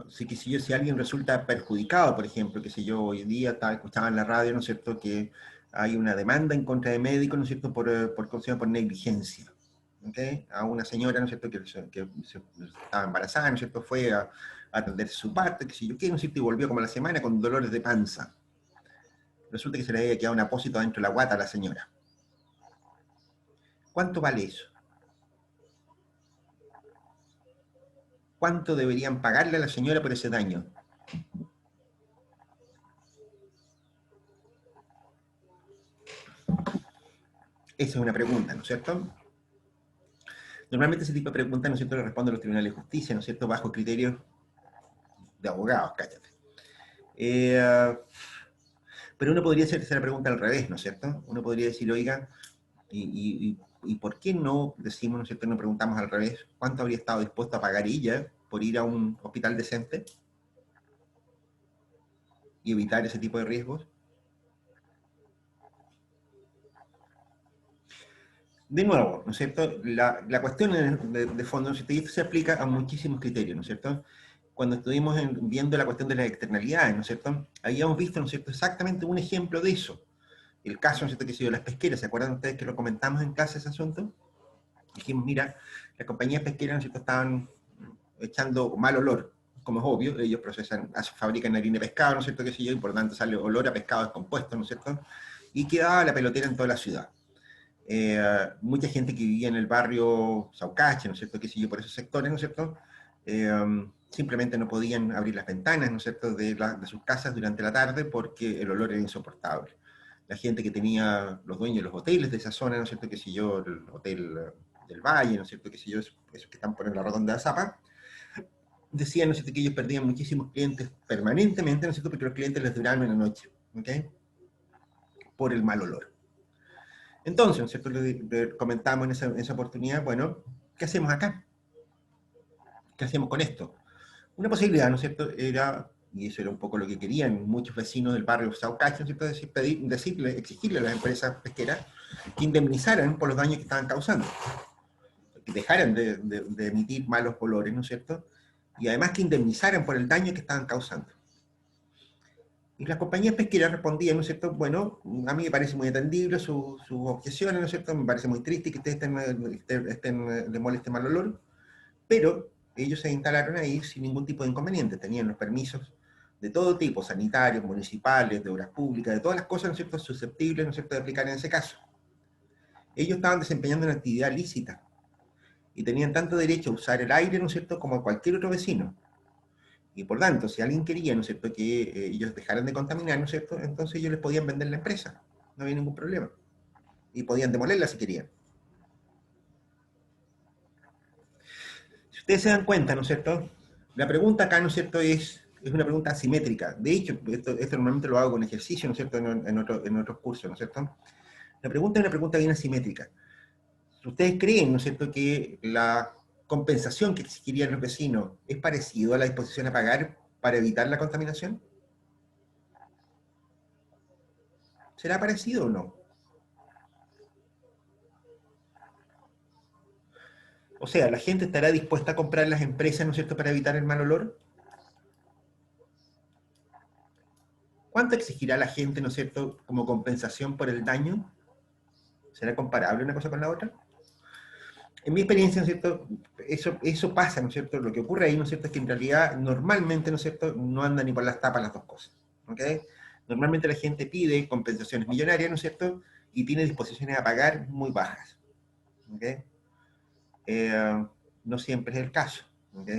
Sí, que si alguien resulta perjudicado, por ejemplo, que si yo hoy día escuchaba en la radio, ¿no es cierto?, que hay una demanda en contra de médicos, ¿no es cierto?, ¿cómo se llama?, por negligencia. ¿Okay? A una señora, ¿no es cierto?, que estaba embarazada, ¿no es cierto?, fue a atender su parte, que si yo qué, ¿no es cierto?, y volvió como a la semana con dolores de panza. Resulta que se le había quedado un apósito dentro de la guata a la señora. ¿Cuánto vale eso? ¿Cuánto deberían pagarle a la señora por ese daño? Esa es una pregunta, ¿no es cierto? Normalmente ese tipo de preguntas, ¿no es cierto?, le responden los tribunales de justicia, ¿no es cierto?, bajo criterios de abogados, cállate. Pero uno podría hacerse la pregunta al revés, ¿no es cierto? Uno podría decir, oiga, ¿y por qué no decimos, ¿no es cierto?, nos preguntamos al revés, ¿cuánto habría estado dispuesto a pagar ella por ir a un hospital decente y evitar ese tipo de riesgos? De nuevo, ¿no es cierto? La cuestión de fondo, ¿no es cierto?, y esto se aplica a muchísimos criterios, ¿no es cierto? Cuando estuvimos viendo la cuestión de las externalidades, ¿no es cierto?, habíamos visto, ¿no es cierto?, exactamente un ejemplo de eso. El caso, ¿no es cierto?, que se dio de las pesqueras. ¿Se acuerdan ustedes que lo comentamos en clase ese asunto? Dijimos, mira, las compañías pesqueras, ¿no es cierto?, estaban echando mal olor, como es obvio, ellos fabrican harina de pescado, ¿no es cierto?, qué sé yo, y por lo tanto sale olor a pescado descompuesto, ¿no es cierto?, y quedaba la pelotera en toda la ciudad. Mucha gente que vivía en el barrio Saucache, ¿no es cierto?, qué sé yo, por esos sectores, ¿no es cierto?, simplemente no podían abrir las ventanas, ¿no es cierto?, de sus casas durante la tarde porque el olor era insoportable. La gente que tenía, los dueños de los hoteles de esa zona, ¿no es cierto?, qué sé yo, el hotel del Valle, ¿no es cierto?, qué sé yo, esos que están por la Rotonda de Zapa, decían, ¿no es cierto?, que ellos perdían muchísimos clientes permanentemente, ¿no es cierto?, porque los clientes les duraban una noche, ¿ok?, por el mal olor. Entonces, ¿no es cierto?, le comentamos en esa oportunidad, bueno, ¿qué hacemos acá? ¿Qué hacemos con esto? Una posibilidad, ¿no es cierto?, era, y eso era un poco lo que querían muchos vecinos del barrio Saucache, ¿no es cierto?, exigirle a las empresas pesqueras que indemnizaran por los daños que estaban causando, que dejaran de emitir malos olores, ¿no es cierto?, y además que indemnizaran por el daño que estaban causando. Y las compañías pesqueras respondían, ¿no es cierto?, bueno, a mí me parece muy atendible sus objeciones, ¿no es cierto?, me parece muy triste que ustedes les moleste mal olor, pero ellos se instalaron ahí sin ningún tipo de inconveniente, tenían los permisos de todo tipo, sanitarios, municipales, de obras públicas, de todas las cosas, ¿no es cierto?, susceptibles, ¿no es cierto?, de aplicar en ese caso. Ellos estaban desempeñando una actividad lícita y tenían tanto derecho a usar el aire, ¿no es cierto?, como cualquier otro vecino. Y por tanto, si alguien quería, ¿no es cierto?, que ellos dejaran de contaminar, ¿no es cierto?, entonces ellos les podían vender la empresa, no había ningún problema. Y podían demolerla si querían. Si ustedes se dan cuenta, ¿no es cierto?, la pregunta acá, ¿no es cierto?, es una pregunta asimétrica. De hecho, esto normalmente lo hago con ejercicio, ¿no es cierto?, en otros cursos, ¿no es cierto? La pregunta es una pregunta bien asimétrica. Si ustedes creen, ¿no es cierto?, que la compensación que exigirían los vecinos es parecido a la disposición a pagar para evitar la contaminación, ¿será parecido o no? O sea, ¿la gente estará dispuesta a comprar las empresas, ¿no es cierto?, para evitar el mal olor? ¿Cuánto exigirá la gente, ¿no es cierto?, como compensación por el daño? ¿Será comparable una cosa con la otra? En mi experiencia, ¿no es cierto?, eso pasa, ¿no es cierto? Lo que ocurre ahí, ¿no es cierto?, es que en realidad, normalmente, ¿no es cierto?, no andan ni por las tapas las dos cosas, ¿ok? Normalmente la gente pide compensaciones millonarias, ¿no es cierto?, y tiene disposiciones a pagar muy bajas, ¿ok? No siempre es el caso, ¿ok?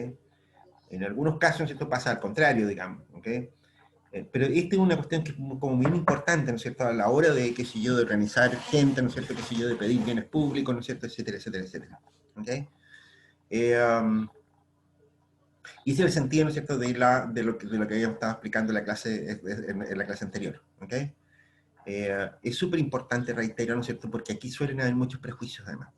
En algunos casos, ¿no es cierto?, pasa al contrario, digamos, ¿ok? Pero esta es una cuestión que es como bien importante, ¿no es cierto?, a la hora de, qué sé yo, de organizar gente, ¿no es cierto?, qué sé yo, de pedir bienes públicos, ¿no es cierto?, etcétera, etcétera, etcétera. ¿Ok? Y ese es el sentido, ¿no es cierto?, de lo que habíamos estado explicando en la clase, en la clase anterior. ¿Ok? Es súper importante, reitero, ¿no es cierto?, porque aquí suelen haber muchos prejuicios, además.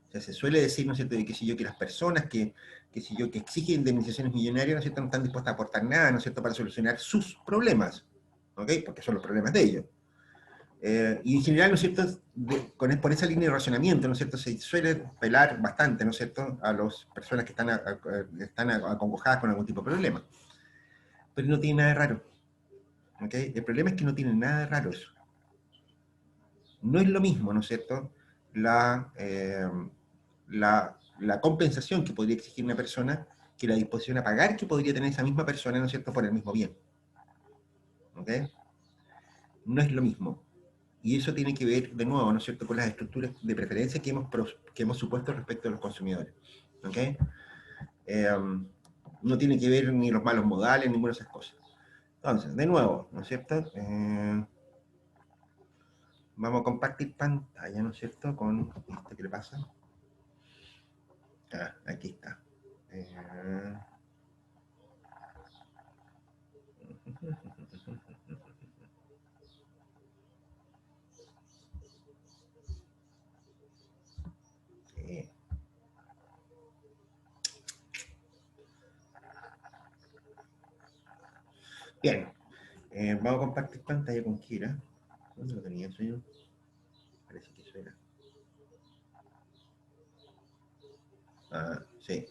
O sea, se suele decir, ¿no es cierto?, de que si yo, que las personas si yo, que exigen indemnizaciones millonarias, ¿no es cierto?, no están dispuestas a aportar nada, ¿no es cierto?, para solucionar sus problemas, ¿ok? Porque son los problemas de ellos. Y en general, ¿no es cierto?, por esa línea de razonamiento, ¿no es cierto?, se suele pelar bastante, ¿no es cierto?, a las personas que están acongojadas con algún tipo de problema. Pero no tiene nada de raro. ¿Ok? El problema es que no tiene nada de raro eso. No es lo mismo, ¿no es cierto?, la compensación que podría exigir una persona que la disposición a pagar que podría tener esa misma persona, ¿no es cierto?, por el mismo bien. ¿Ok? No es lo mismo. Y eso tiene que ver, de nuevo, ¿no es cierto?, con las estructuras de preferencia que hemos supuesto respecto a los consumidores. ¿Ok? No tiene que ver ni los malos modales, ninguna de esas cosas. Entonces, de nuevo, ¿no es cierto?, vamos a compartir pantalla, ¿no es cierto?, con esto que le pasa. Ah, aquí está. Sí. Bien, vamos a compartir pantalla con Kira. ¿Dónde lo tenía eso yo? Parece que eso era. Ah, sí.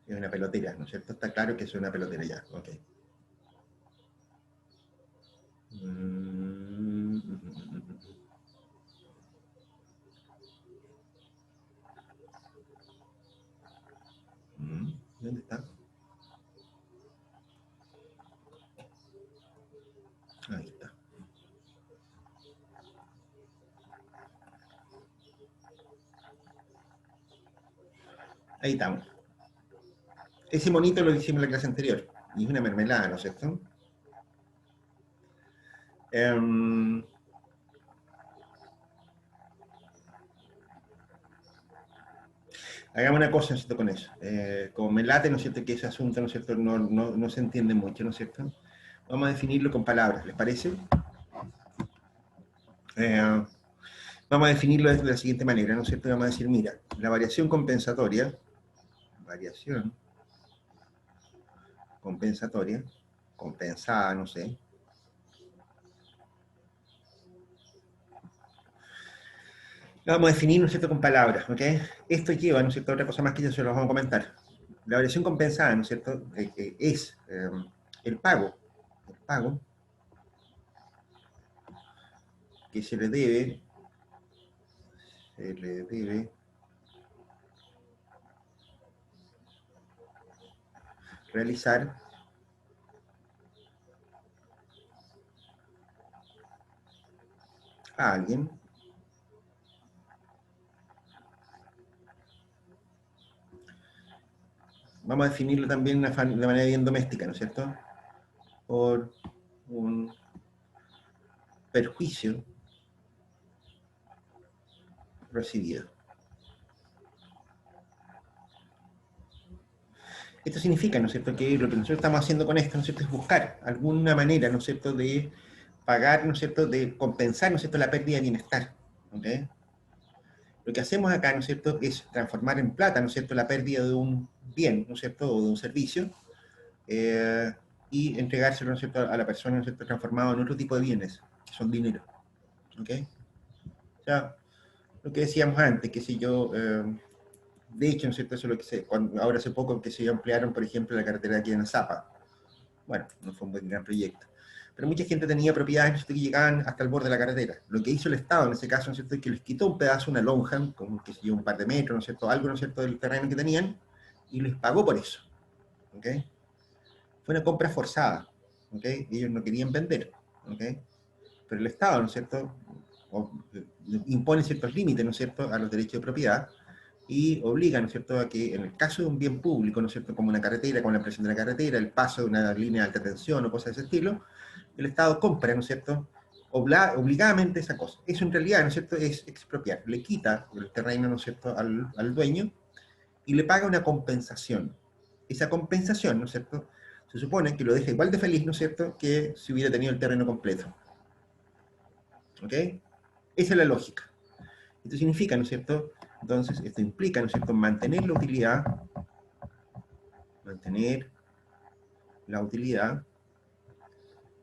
Es una pelotera, ¿no es cierto? Está claro que es una pelotera ya. Ok. ¿Dónde está? Ahí está. Ahí estamos. Ese monito lo hicimos en la clase anterior. Y es una mermelada, ¿no es cierto? Hagamos una cosa, ¿no es cierto?, con eso. Como me late, ¿no es cierto?, que ese asunto, ¿no es cierto?, no se entiende mucho, ¿no es cierto? Vamos a definirlo con palabras, ¿les parece? Vamos a definirlo de la siguiente manera, ¿no es cierto? Vamos a decir, mira, la variación compensatoria, compensada, no sé. La vamos a definir, ¿no es cierto?, con palabras, ¿ok? Esto lleva, ¿no es cierto?, otra cosa más que ya se los vamos a comentar. La variación compensada, ¿no es cierto?, es el pago que se le debe realizar a alguien vamos a definirlo también de manera bien doméstica, ¿no es cierto?, por un perjuicio recibido. Esto significa, ¿no es cierto?, que lo que nosotros estamos haciendo con esto, ¿no es cierto?, es buscar alguna manera, ¿no es cierto?, de pagar, ¿no es cierto?, de compensar, ¿no es cierto?, la pérdida de bienestar. ¿Okay? Lo que hacemos acá, ¿no es cierto?, es transformar en plata, ¿no es cierto?, la pérdida de un bien, ¿no es cierto?, o de un servicio, y entregárselo, ¿no es cierto?, a la persona, ¿no es cierto?, transformado en otro tipo de bienes, que son dinero. ¿Ok? O sea, lo que decíamos antes, que si yo, de hecho, ¿no es cierto?, eso es lo que ahora hace poco que se ampliaron, por ejemplo, la carretera aquí en Zapa. Bueno, no fue un buen gran proyecto. Pero mucha gente tenía propiedades, ¿no es cierto?, que llegaban hasta el borde de la carretera. Lo que hizo el Estado en ese caso, ¿no es cierto?, es que les quitó un pedazo, una lonja, como que se un par de metros, ¿no es cierto?, algo, ¿no es cierto?, del terreno que tenían, y les pagó por eso. ¿Ok? Fue una compra forzada. ¿Ok? Ellos no querían vender. ¿Ok? Pero el Estado, ¿no es cierto?, impone ciertos límites, ¿no es cierto?, a los derechos de propiedad y obliga, ¿no es cierto?, a que en el caso de un bien público, ¿no es cierto?, como una carretera, como la ampliación de la carretera, el paso de una línea de alta tensión o cosas de ese estilo, el Estado compra, ¿no es cierto?, obligadamente esa cosa. Eso en realidad, ¿no es cierto?, es expropiar. Le quita el terreno, ¿no es cierto?, al dueño y le paga una compensación. Esa compensación, ¿no es cierto?, se supone que lo deja igual de feliz, ¿no es cierto?, que si hubiera tenido el terreno completo. ¿Ok? Esa es la lógica. Esto significa, ¿no es cierto? Entonces, esto implica, ¿no es cierto?, mantener la utilidad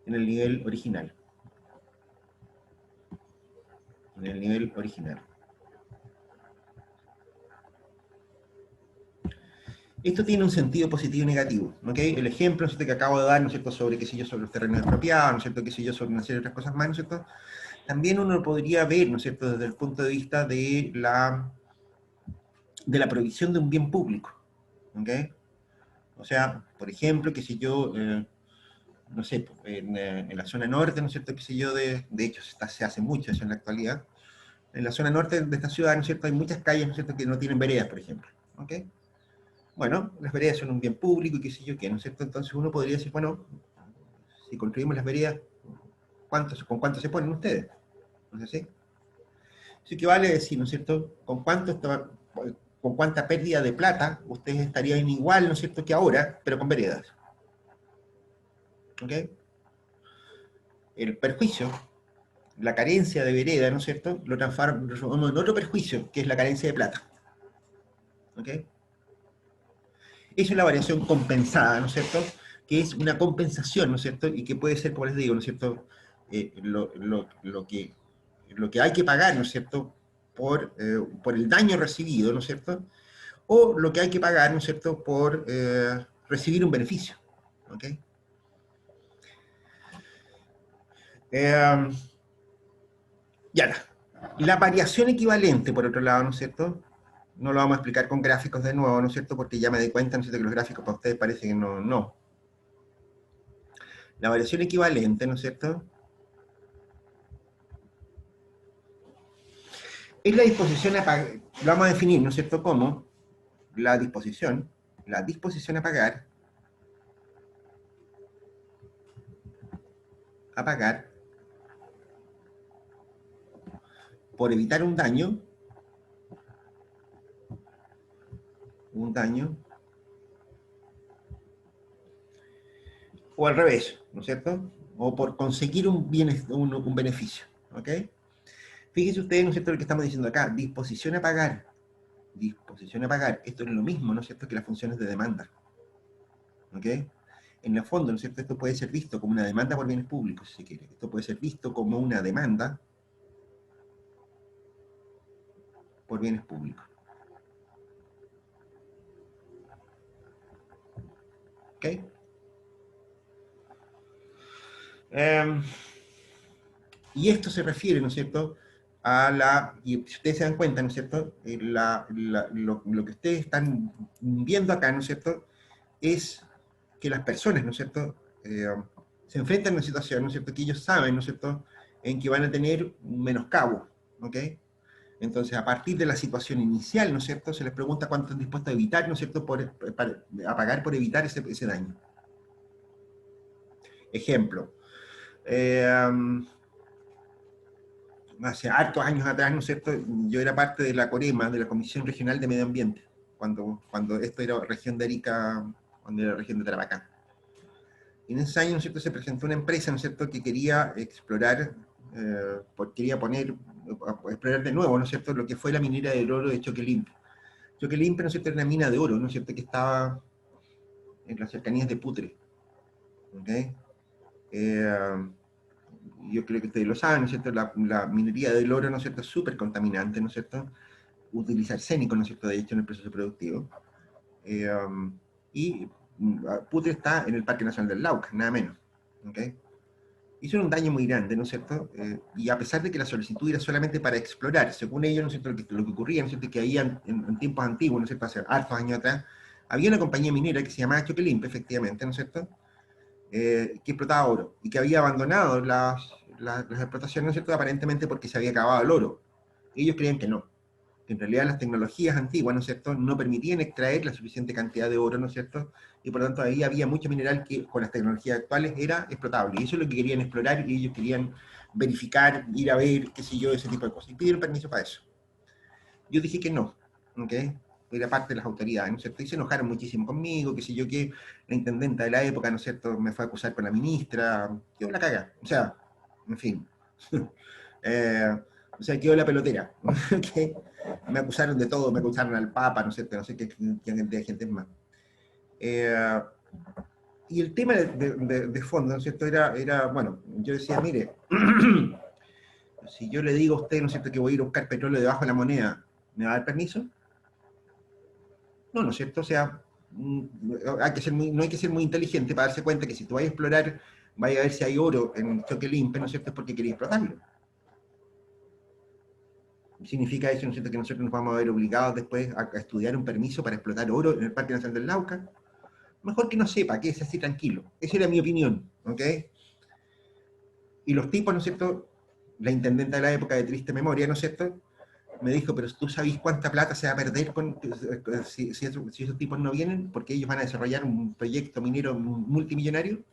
en el nivel original. en el nivel original. Esto tiene un sentido positivo y negativo, ¿ok? El ejemplo, ¿no es cierto?, que acabo de dar, ¿no es cierto?, sobre, qué sé yo, sobre los terrenos expropiados, ¿no es cierto?, qué sé yo, sobre una serie de otras cosas más, ¿no es cierto?, también uno lo podría ver, ¿no es cierto?, desde el punto de vista de la provisión de un bien público, ¿ok? O sea, por ejemplo, qué sé yo, no sé, en la zona norte, ¿no es cierto?, qué sé yo, de hecho se hace mucho eso en la actualidad, en la zona norte de esta ciudad, ¿no es cierto?, hay muchas calles, ¿no es cierto?, que no tienen veredas, por ejemplo, ¿ok? Bueno, las veredas son un bien público y qué sé yo qué, ¿no es cierto? Entonces uno podría decir, bueno, si construimos las veredas, ¿con cuánto se ponen ustedes? ¿No es así? Eso equivale a decir, ¿no es cierto?, con cuánta pérdida de plata ustedes estarían igual, ¿no es cierto?, que ahora, pero con veredas. ¿Ok? El perjuicio, la carencia de vereda, ¿no es cierto?, lo transformamos en otro perjuicio, que es la carencia de plata. ¿Ok? Eso es la variación compensada, ¿no es cierto?, que es una compensación, ¿no es cierto?, y que puede ser, como les digo, ¿no es cierto?, lo que hay que pagar, ¿no es cierto?, por el daño recibido, ¿no es cierto?, o lo que hay que pagar, ¿no es cierto?, por recibir un beneficio. ¿Ok? Ya, la variación equivalente, por otro lado, ¿no es cierto?, no lo vamos a explicar con gráficos de nuevo, ¿no es cierto?, porque ya me di cuenta, ¿no es cierto?, que los gráficos para ustedes parece que no. La variación equivalente, ¿no es cierto?, es la disposición a pagar, lo vamos a definir, ¿no es cierto?, como la disposición a pagar por evitar un daño, o al revés, ¿no es cierto?, o por conseguir un beneficio. ¿Ok? Fíjense ustedes, ¿no es cierto?, lo que estamos diciendo acá, disposición a pagar. Disposición a pagar, esto es lo mismo, ¿no es cierto?, que las funciones de demanda. ¿Ok? En el fondo, ¿no es cierto?, esto puede ser visto como una demanda por bienes públicos, si se quiere. Esto puede ser visto como una demanda por bienes públicos. ¿Ok? Y esto se refiere, ¿no es cierto?, y si ustedes se dan cuenta, ¿no es cierto?, lo que ustedes están viendo acá, ¿no es cierto?, es que las personas, ¿no es cierto?, se enfrentan a una situación, ¿no es cierto?, que ellos saben, ¿no es cierto?, en que van a tener un menoscabo. ¿Ok? Entonces, a partir de la situación inicial, ¿no es cierto?, se les pregunta cuánto están dispuestos a evitar, ¿no es cierto?, a pagar por evitar ese daño. Ejemplo, hace hartos años atrás, ¿no es cierto?, yo era parte de la COREMA, de la Comisión Regional de Medio Ambiente, cuando esto era región de Arica, cuando era región de Tarapacá. Y en ese año, ¿no es cierto?, se presentó una empresa, ¿no es cierto?, que quería explorar, explorar de nuevo, ¿no es cierto?, lo que fue la minera del oro de Choquelimpe. Choquelimpe, ¿no es cierto?, era una mina de oro, ¿no es cierto?, que estaba en las cercanías de Putre. ¿Ok? Yo creo que ustedes lo saben, ¿no es cierto?, la minería del oro, ¿no es cierto?, es súper contaminante, ¿no es cierto?, utiliza arsénico, ¿no es cierto?, de hecho, en el proceso productivo. Y Putre está en el Parque Nacional del Lauca, nada menos. ¿Ok? Hizo un daño muy grande, ¿no es cierto? Y a pesar de que la solicitud era solamente para explorar, según ellos, ¿no es cierto?, lo que ocurría, ¿no es cierto?, que había en tiempos antiguos, ¿no es cierto?, hace hartos años atrás, había una compañía minera que se llamaba Choquelimpe, efectivamente, ¿no es cierto?, que explotaba oro, y que había abandonado las explotaciones, ¿no es cierto?, aparentemente porque se había acabado el oro. Ellos creían que no, que en realidad las tecnologías antiguas, ¿no es cierto?, no permitían extraer la suficiente cantidad de oro, ¿no es cierto?, y por lo tanto ahí había mucho mineral que con las tecnologías actuales era explotable, y eso es lo que querían explorar, y ellos querían verificar, ir a ver, qué sé yo, ese tipo de cosas, y pidieron permiso para eso. Yo dije que no, ¿ok? Era parte de las autoridades, ¿no es cierto? Y se enojaron muchísimo conmigo, qué sé yo, que la intendenta de la época, ¿no es cierto?, me fue a acusar con la ministra, quedó la caga, o sea, en fin. O sea, quedó la pelotera, ¿ok? Me acusaron de todo, me acusaron al Papa, ¿no es cierto?, no sé qué de gente más. Y el tema de fondo, ¿no es cierto?, era, bueno, yo decía, mire, Si yo le digo a usted, ¿no es cierto?, que voy a ir a buscar petróleo debajo de la moneda, ¿me va a dar permiso? No, ¿no es cierto? O sea, no hay que ser muy inteligente para darse cuenta que si tú vas a explorar, vaya a ver si hay oro en Choque Limpe, ¿no es cierto?, es porque quería explotarlo. Significa eso, ¿no es cierto?, que nosotros nos vamos a ver obligados después a estudiar un permiso para explotar oro en el Parque Nacional del Lauca. Mejor que no sepa, que es así tranquilo. Esa era mi opinión, ¿ok? Y los tipos, ¿no es cierto?, la intendenta de la época de triste memoria, ¿no es cierto?, me dijo, pero tú sabes cuánta plata se va a perder si esos tipos no vienen, porque ellos van a desarrollar un proyecto minero multimillonario.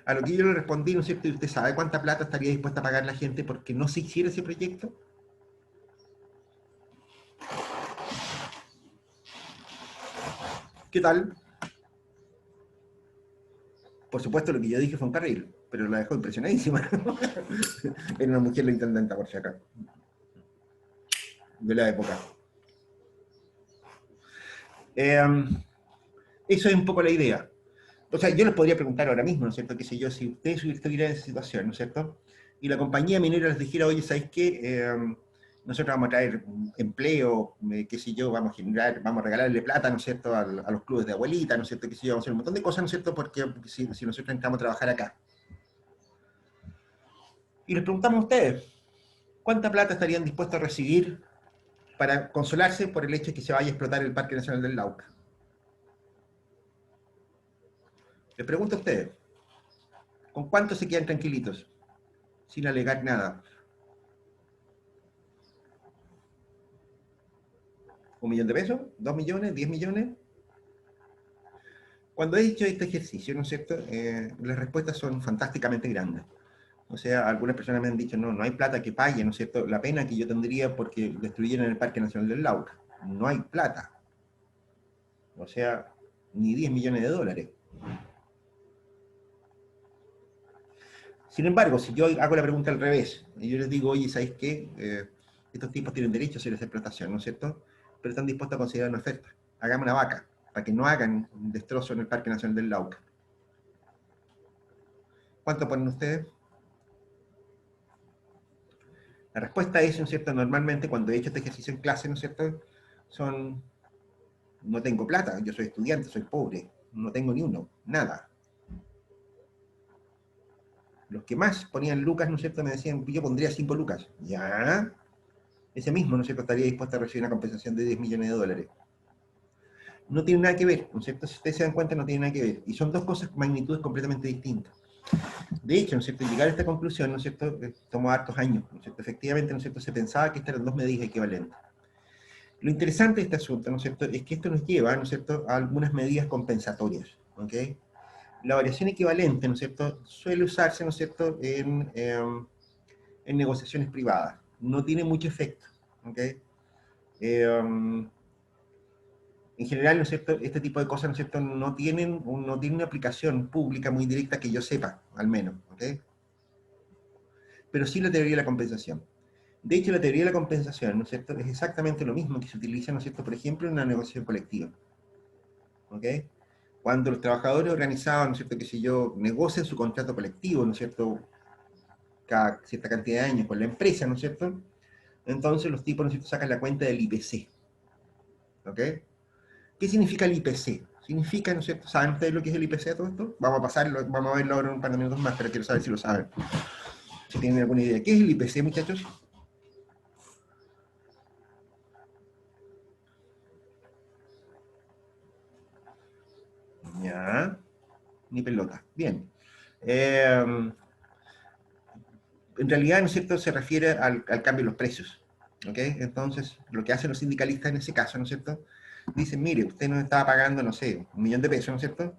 A lo que yo le respondí, ¿no es cierto?, ¿y usted sabe cuánta plata estaría dispuesta a pagar la gente porque no se hiciera ese proyecto? ¿Qué tal? Por supuesto, lo que yo dije fue un carril, pero la dejó impresionadísima. Era una mujer la intendenta, por si acá, de la época. Eso es un poco la idea. O sea, yo les podría preguntar ahora mismo, ¿no es cierto?, qué sé yo, si ustedes estuvieran en esa situación, ¿no es cierto?, y la compañía minera les dijera, oye, ¿sabéis qué? Nosotros vamos a traer empleo, qué sé yo, vamos a generar, vamos a regalarle plata, ¿no es cierto?, a los clubes de abuelita, ¿no es cierto?, qué sé yo, vamos a hacer un montón de cosas, ¿no es cierto?, porque si nosotros entramos a trabajar acá. Y les preguntamos a ustedes, ¿cuánta plata estarían dispuestos a recibir para consolarse por el hecho de que se vaya a explotar el Parque Nacional del Lauca? Les pregunto a ustedes, ¿con cuánto se quedan tranquilitos? Sin alegar nada. ¿1 millón de pesos? ¿2 millones? ¿10 millones? Cuando he hecho este ejercicio, ¿no es cierto?, las respuestas son fantásticamente grandes. O sea, algunas personas me han dicho, no, no hay plata que pague, ¿no es cierto?, la pena que yo tendría porque destruyeran el Parque Nacional del Lauca. No hay plata. O sea, ni 10 millones de dólares. Sin embargo, si yo hago la pregunta al revés, y yo les digo, oye, ¿sabéis qué? Estos tipos tienen derecho a hacer esa explotación, ¿no es cierto?, pero están dispuestos a considerar una oferta. Hagamos una vaca, para que no hagan un destrozo en el Parque Nacional del Lauca. ¿Cuánto ponen ustedes? La respuesta es, ¿no es cierto?, normalmente cuando he hecho este ejercicio en clase, ¿no es cierto?, son, no tengo plata, yo soy estudiante, soy pobre, no tengo ni uno, nada. Los que más ponían lucas, ¿no es cierto?, me decían, yo pondría 5 lucas. Ya, ese mismo, ¿no es cierto?, estaría dispuesto a recibir una compensación de 10 millones de dólares. No tiene nada que ver, ¿no es cierto? Si ustedes se dan cuenta, no tiene nada que ver. Y son dos cosas, magnitudes completamente distintas. De hecho, ¿no es cierto?, llegar a esta conclusión, ¿no es cierto?, tomó hartos años, ¿no es cierto? Efectivamente, ¿no es cierto?, se pensaba que estas eran dos medidas equivalentes. Lo interesante de este asunto, ¿no es cierto?, es que esto nos lleva, ¿no es cierto?, a algunas medidas compensatorias, ¿ok? La variación equivalente, ¿no es cierto?, suele usarse, ¿no es cierto?, en negociaciones privadas. No tiene mucho efecto, ¿ok? En general, ¿no es cierto?, este tipo de cosas, ¿no es cierto?, no tienen una aplicación pública muy directa que yo sepa, al menos, ¿ok? Pero sí la teoría de la compensación. De hecho, la teoría de la compensación, ¿no es cierto?, es exactamente lo mismo que se utiliza, ¿no es cierto?, por ejemplo, en una negociación colectiva, ¿ok? Cuando los trabajadores organizados, ¿no es cierto?, que si yo, negocian su contrato colectivo, ¿no es cierto?, cada cierta cantidad de años con la empresa, ¿no es cierto?, entonces los tipos, ¿no es cierto?, sacan la cuenta del IPC, ¿ok? ¿Qué significa el IPC? Significa, ¿no es cierto? ¿Saben ustedes lo que es el IPC todo esto? Vamos a pasarlo, vamos a verlo ahora en un par de minutos más, pero quiero saber si lo saben. Si tienen alguna idea. ¿Qué es el IPC, muchachos? Ya, ni pelota. Bien. En realidad, ¿no es cierto?, se refiere al cambio de los precios. ¿Ok? Entonces, lo que hacen los sindicalistas en ese caso, ¿no es cierto?, dicen, mire, usted nos estaba pagando, no sé, 1 millón de pesos, ¿no es cierto?,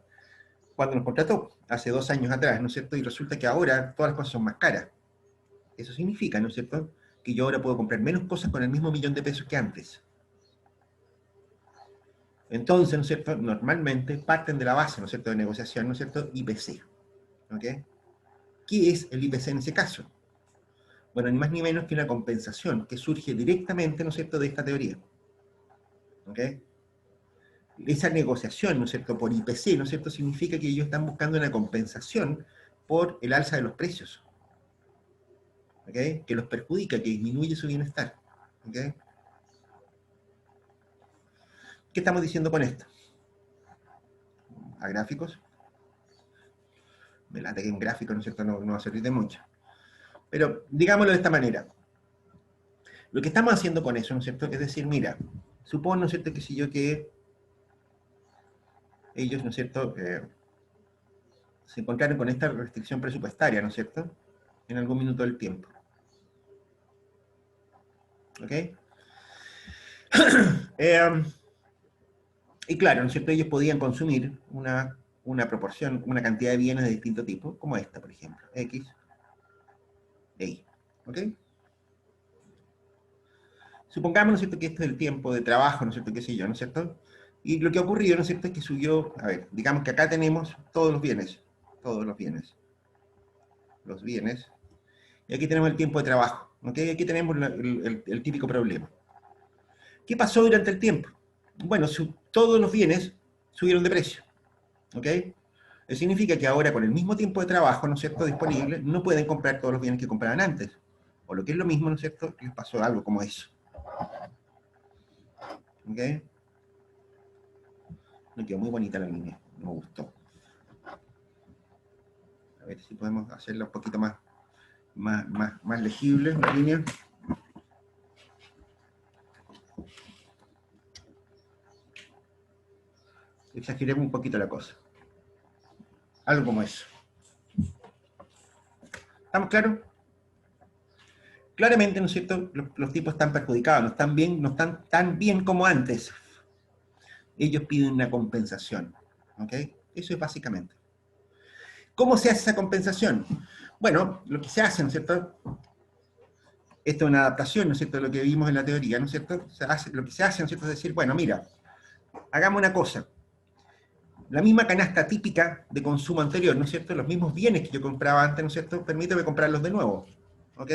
cuando nos contrató, hace 2 años atrás, ¿no es cierto?, y resulta que ahora todas las cosas son más caras. Eso significa, ¿no es cierto?, que yo ahora puedo comprar menos cosas con el mismo 1 millón de pesos que antes. Entonces, ¿no es cierto?, normalmente parten de la base, ¿no es cierto?, de negociación, ¿no es cierto?, IPC. ¿Ok? ¿Qué es el IPC en ese caso? Bueno, ni más ni menos que una compensación que surge directamente, ¿no es cierto?, de esta teoría. ¿Ok? Esa negociación, ¿no es cierto?, por IPC, ¿no es cierto?, significa que ellos están buscando una compensación por el alza de los precios. ¿ok? Que los perjudica, que disminuye su bienestar. ¿Ok? ¿Qué estamos diciendo con esto? A gráficos. Me late que en gráficos, ¿no es cierto?, no va a servir de mucho. Pero digámoslo de esta manera. Lo que estamos haciendo con eso, ¿no es cierto?, es decir, mira, supón, ¿no es cierto?, que si yo que ellos, ¿no es cierto?, se encontraron con esta restricción presupuestaria, ¿no es cierto?, en algún minuto del tiempo. ¿Ok? Y claro, ¿no es cierto?, ellos podían consumir una proporción, una cantidad de bienes de distinto tipo, como esta, por ejemplo, X e Y. ¿Ok? Supongamos, ¿no es cierto?, que este es el tiempo de trabajo, ¿no es cierto?, qué sé yo, ¿no es cierto? Y lo que ha ocurrido, ¿no es cierto?, es que subió, a ver, digamos que acá tenemos todos los bienes, y aquí tenemos el tiempo de trabajo, ¿ok? Aquí tenemos el típico problema. ¿Qué pasó durante el tiempo? Bueno, todos los bienes subieron de precio, ¿ok? Eso significa que ahora con el mismo tiempo de trabajo, ¿no es cierto?, disponible, no pueden comprar todos los bienes que compraban antes. O lo que es lo mismo, ¿no es cierto?, les pasó algo como eso. ¿Ok? Me quedó muy bonita la línea, me gustó. A ver si podemos hacerla un poquito más legible la línea. Exageremos un poquito la cosa. Algo como eso. ¿Estamos claros? Claramente, ¿no es cierto?, los tipos están perjudicados, no están tan bien como antes. Ellos piden una compensación. ¿Ok? Eso es básicamente. ¿Cómo se hace esa compensación? Bueno, lo que se hace, ¿no es cierto? Esto es una adaptación, ¿no es cierto?, de lo que vimos en la teoría, ¿no es cierto? Lo que se hace, ¿no es cierto?, es decir, bueno, mira, hagamos una cosa. La misma canasta típica de consumo anterior, ¿no es cierto? Los mismos bienes que yo compraba antes, ¿no es cierto?, permíteme comprarlos de nuevo. ¿Ok?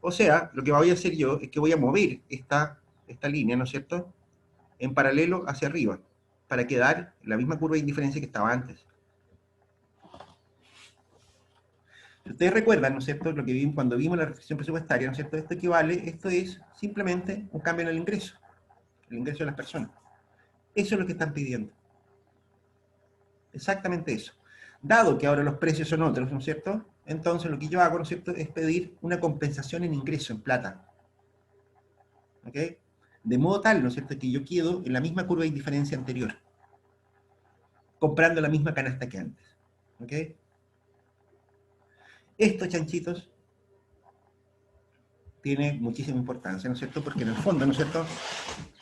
O sea, lo que voy a hacer yo es que voy a mover esta línea, ¿no es cierto?, en paralelo hacia arriba, para quedar la misma curva de indiferencia que estaba antes. Si ustedes recuerdan, ¿no es cierto?, lo que vimos cuando vimos la restricción presupuestaria, ¿no es cierto?, esto es simplemente un cambio en el ingreso de las personas. Eso es lo que están pidiendo. Exactamente eso. Dado que ahora los precios son otros, ¿no es cierto?, entonces lo que yo hago, ¿no es cierto?, es pedir una compensación en ingreso, en plata. ¿Ok? De modo tal, ¿no es cierto?, que yo quedo en la misma curva de indiferencia anterior, comprando la misma canasta que antes. ¿Ok? Esto, chanchitos, tiene muchísima importancia, ¿no es cierto?, porque en el fondo, ¿no es cierto?,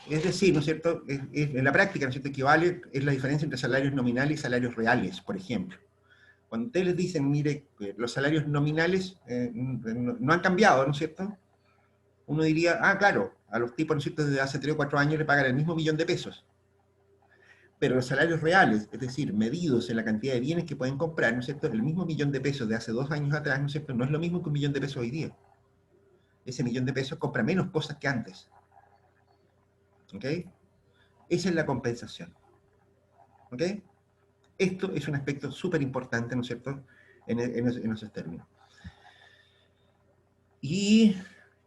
es decir, ¿no es cierto?, en la práctica, ¿no es cierto?, equivale, es la diferencia entre salarios nominales y salarios reales, por ejemplo. Cuando ustedes les dicen, mire, los salarios nominales no han cambiado, ¿no es cierto?, uno diría, ah, claro, a los tipos, ¿no es cierto?, desde hace 3 o 4 años le pagan el mismo $1.000.000. Pero los salarios reales, es decir, medidos en la cantidad de bienes que pueden comprar, ¿no es cierto?, el mismo $1.000.000 de hace 2 años atrás, ¿no es cierto?, no es lo mismo que $1.000.000 hoy día. Ese $1.000.000 compra menos cosas que antes. ¿Ok? Esa es la compensación. ¿Ok? Esto es un aspecto súper importante, ¿no es cierto?, en esos términos. Y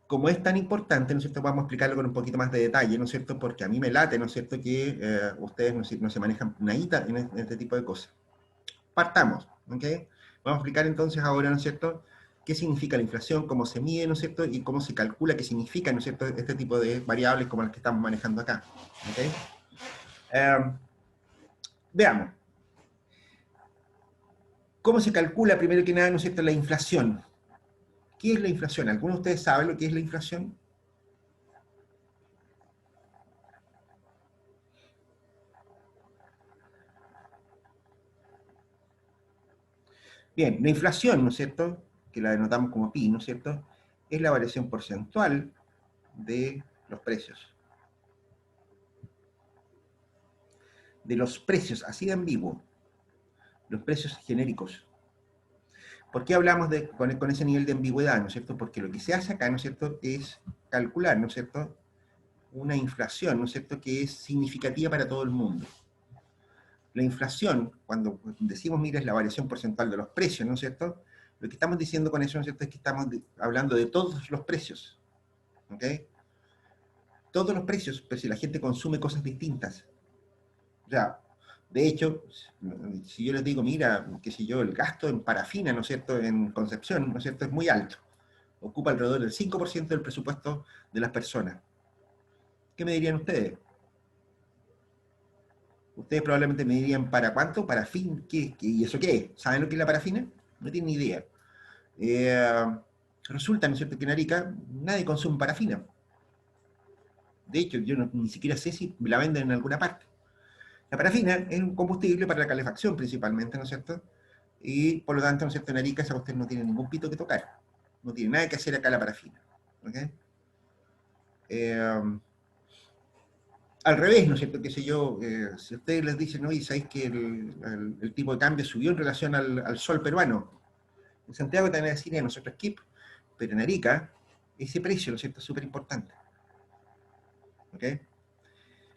como es tan importante, ¿no es cierto?, vamos a explicarlo con un poquito más de detalle, ¿no es cierto?, porque a mí me late, ¿no es cierto?, que ustedes no se manejan nadita en este tipo de cosas. Partamos, ¿ok? Vamos a explicar entonces ahora, ¿no es cierto?, qué significa la inflación, cómo se mide, ¿no es cierto?, y cómo se calcula qué significa, ¿no es cierto?, este tipo de variables como las que estamos manejando acá. ¿Ok? Veamos. ¿Cómo se calcula, primero que nada, ¿no es cierto?, la inflación? ¿Qué es la inflación? ¿Alguno de ustedes sabe lo que es la inflación? Bien, la inflación, ¿no es cierto?, que la denotamos como pi, ¿no es cierto?, es la variación porcentual de los precios. De los precios, así de ambiguo. Los precios genéricos. ¿Por qué hablamos con ese nivel de ambigüedad, ¿no es cierto? Porque lo que se hace acá, ¿no es cierto?, es calcular, ¿no es cierto?, una inflación, ¿no es cierto?, que es significativa para todo el mundo. La inflación, cuando decimos, mira, es la variación porcentual de los precios, ¿no es cierto?, Lo que estamos diciendo con eso, ¿no es cierto?, es que estamos hablando de todos los precios, ¿ok? Todos los precios, pero si la gente consume cosas distintas. O sea, de hecho, si yo les digo, mira, qué sé yo, el gasto en parafina, ¿no es cierto?, en Concepción, ¿no es cierto?, es muy alto. Ocupa alrededor del 5% del presupuesto de las personas. ¿Qué me dirían ustedes? Ustedes probablemente me dirían, ¿para cuánto? ¿Parafina? ¿Y eso qué es? ¿Saben lo que es la parafina? No tienen ni idea. Resulta, ¿no es cierto?, que en Arica nadie consume parafina. De hecho, yo ni siquiera sé si la venden en alguna parte. La parafina es un combustible para la calefacción principalmente, ¿no es cierto? Y por lo tanto, ¿no es cierto?, en Arica esa cuestión no tiene ningún pito que tocar. No tiene nada que hacer acá la parafina. ¿Ok? Al revés, ¿no es cierto? Qué sé yo, si ustedes les dicen, oye, ¿sabéis que el tipo de cambio subió en relación al sol peruano? En Santiago te van a decir, nosotros skip, pero en Arica, ese precio, ¿no es cierto?, es súper importante. ¿Ok?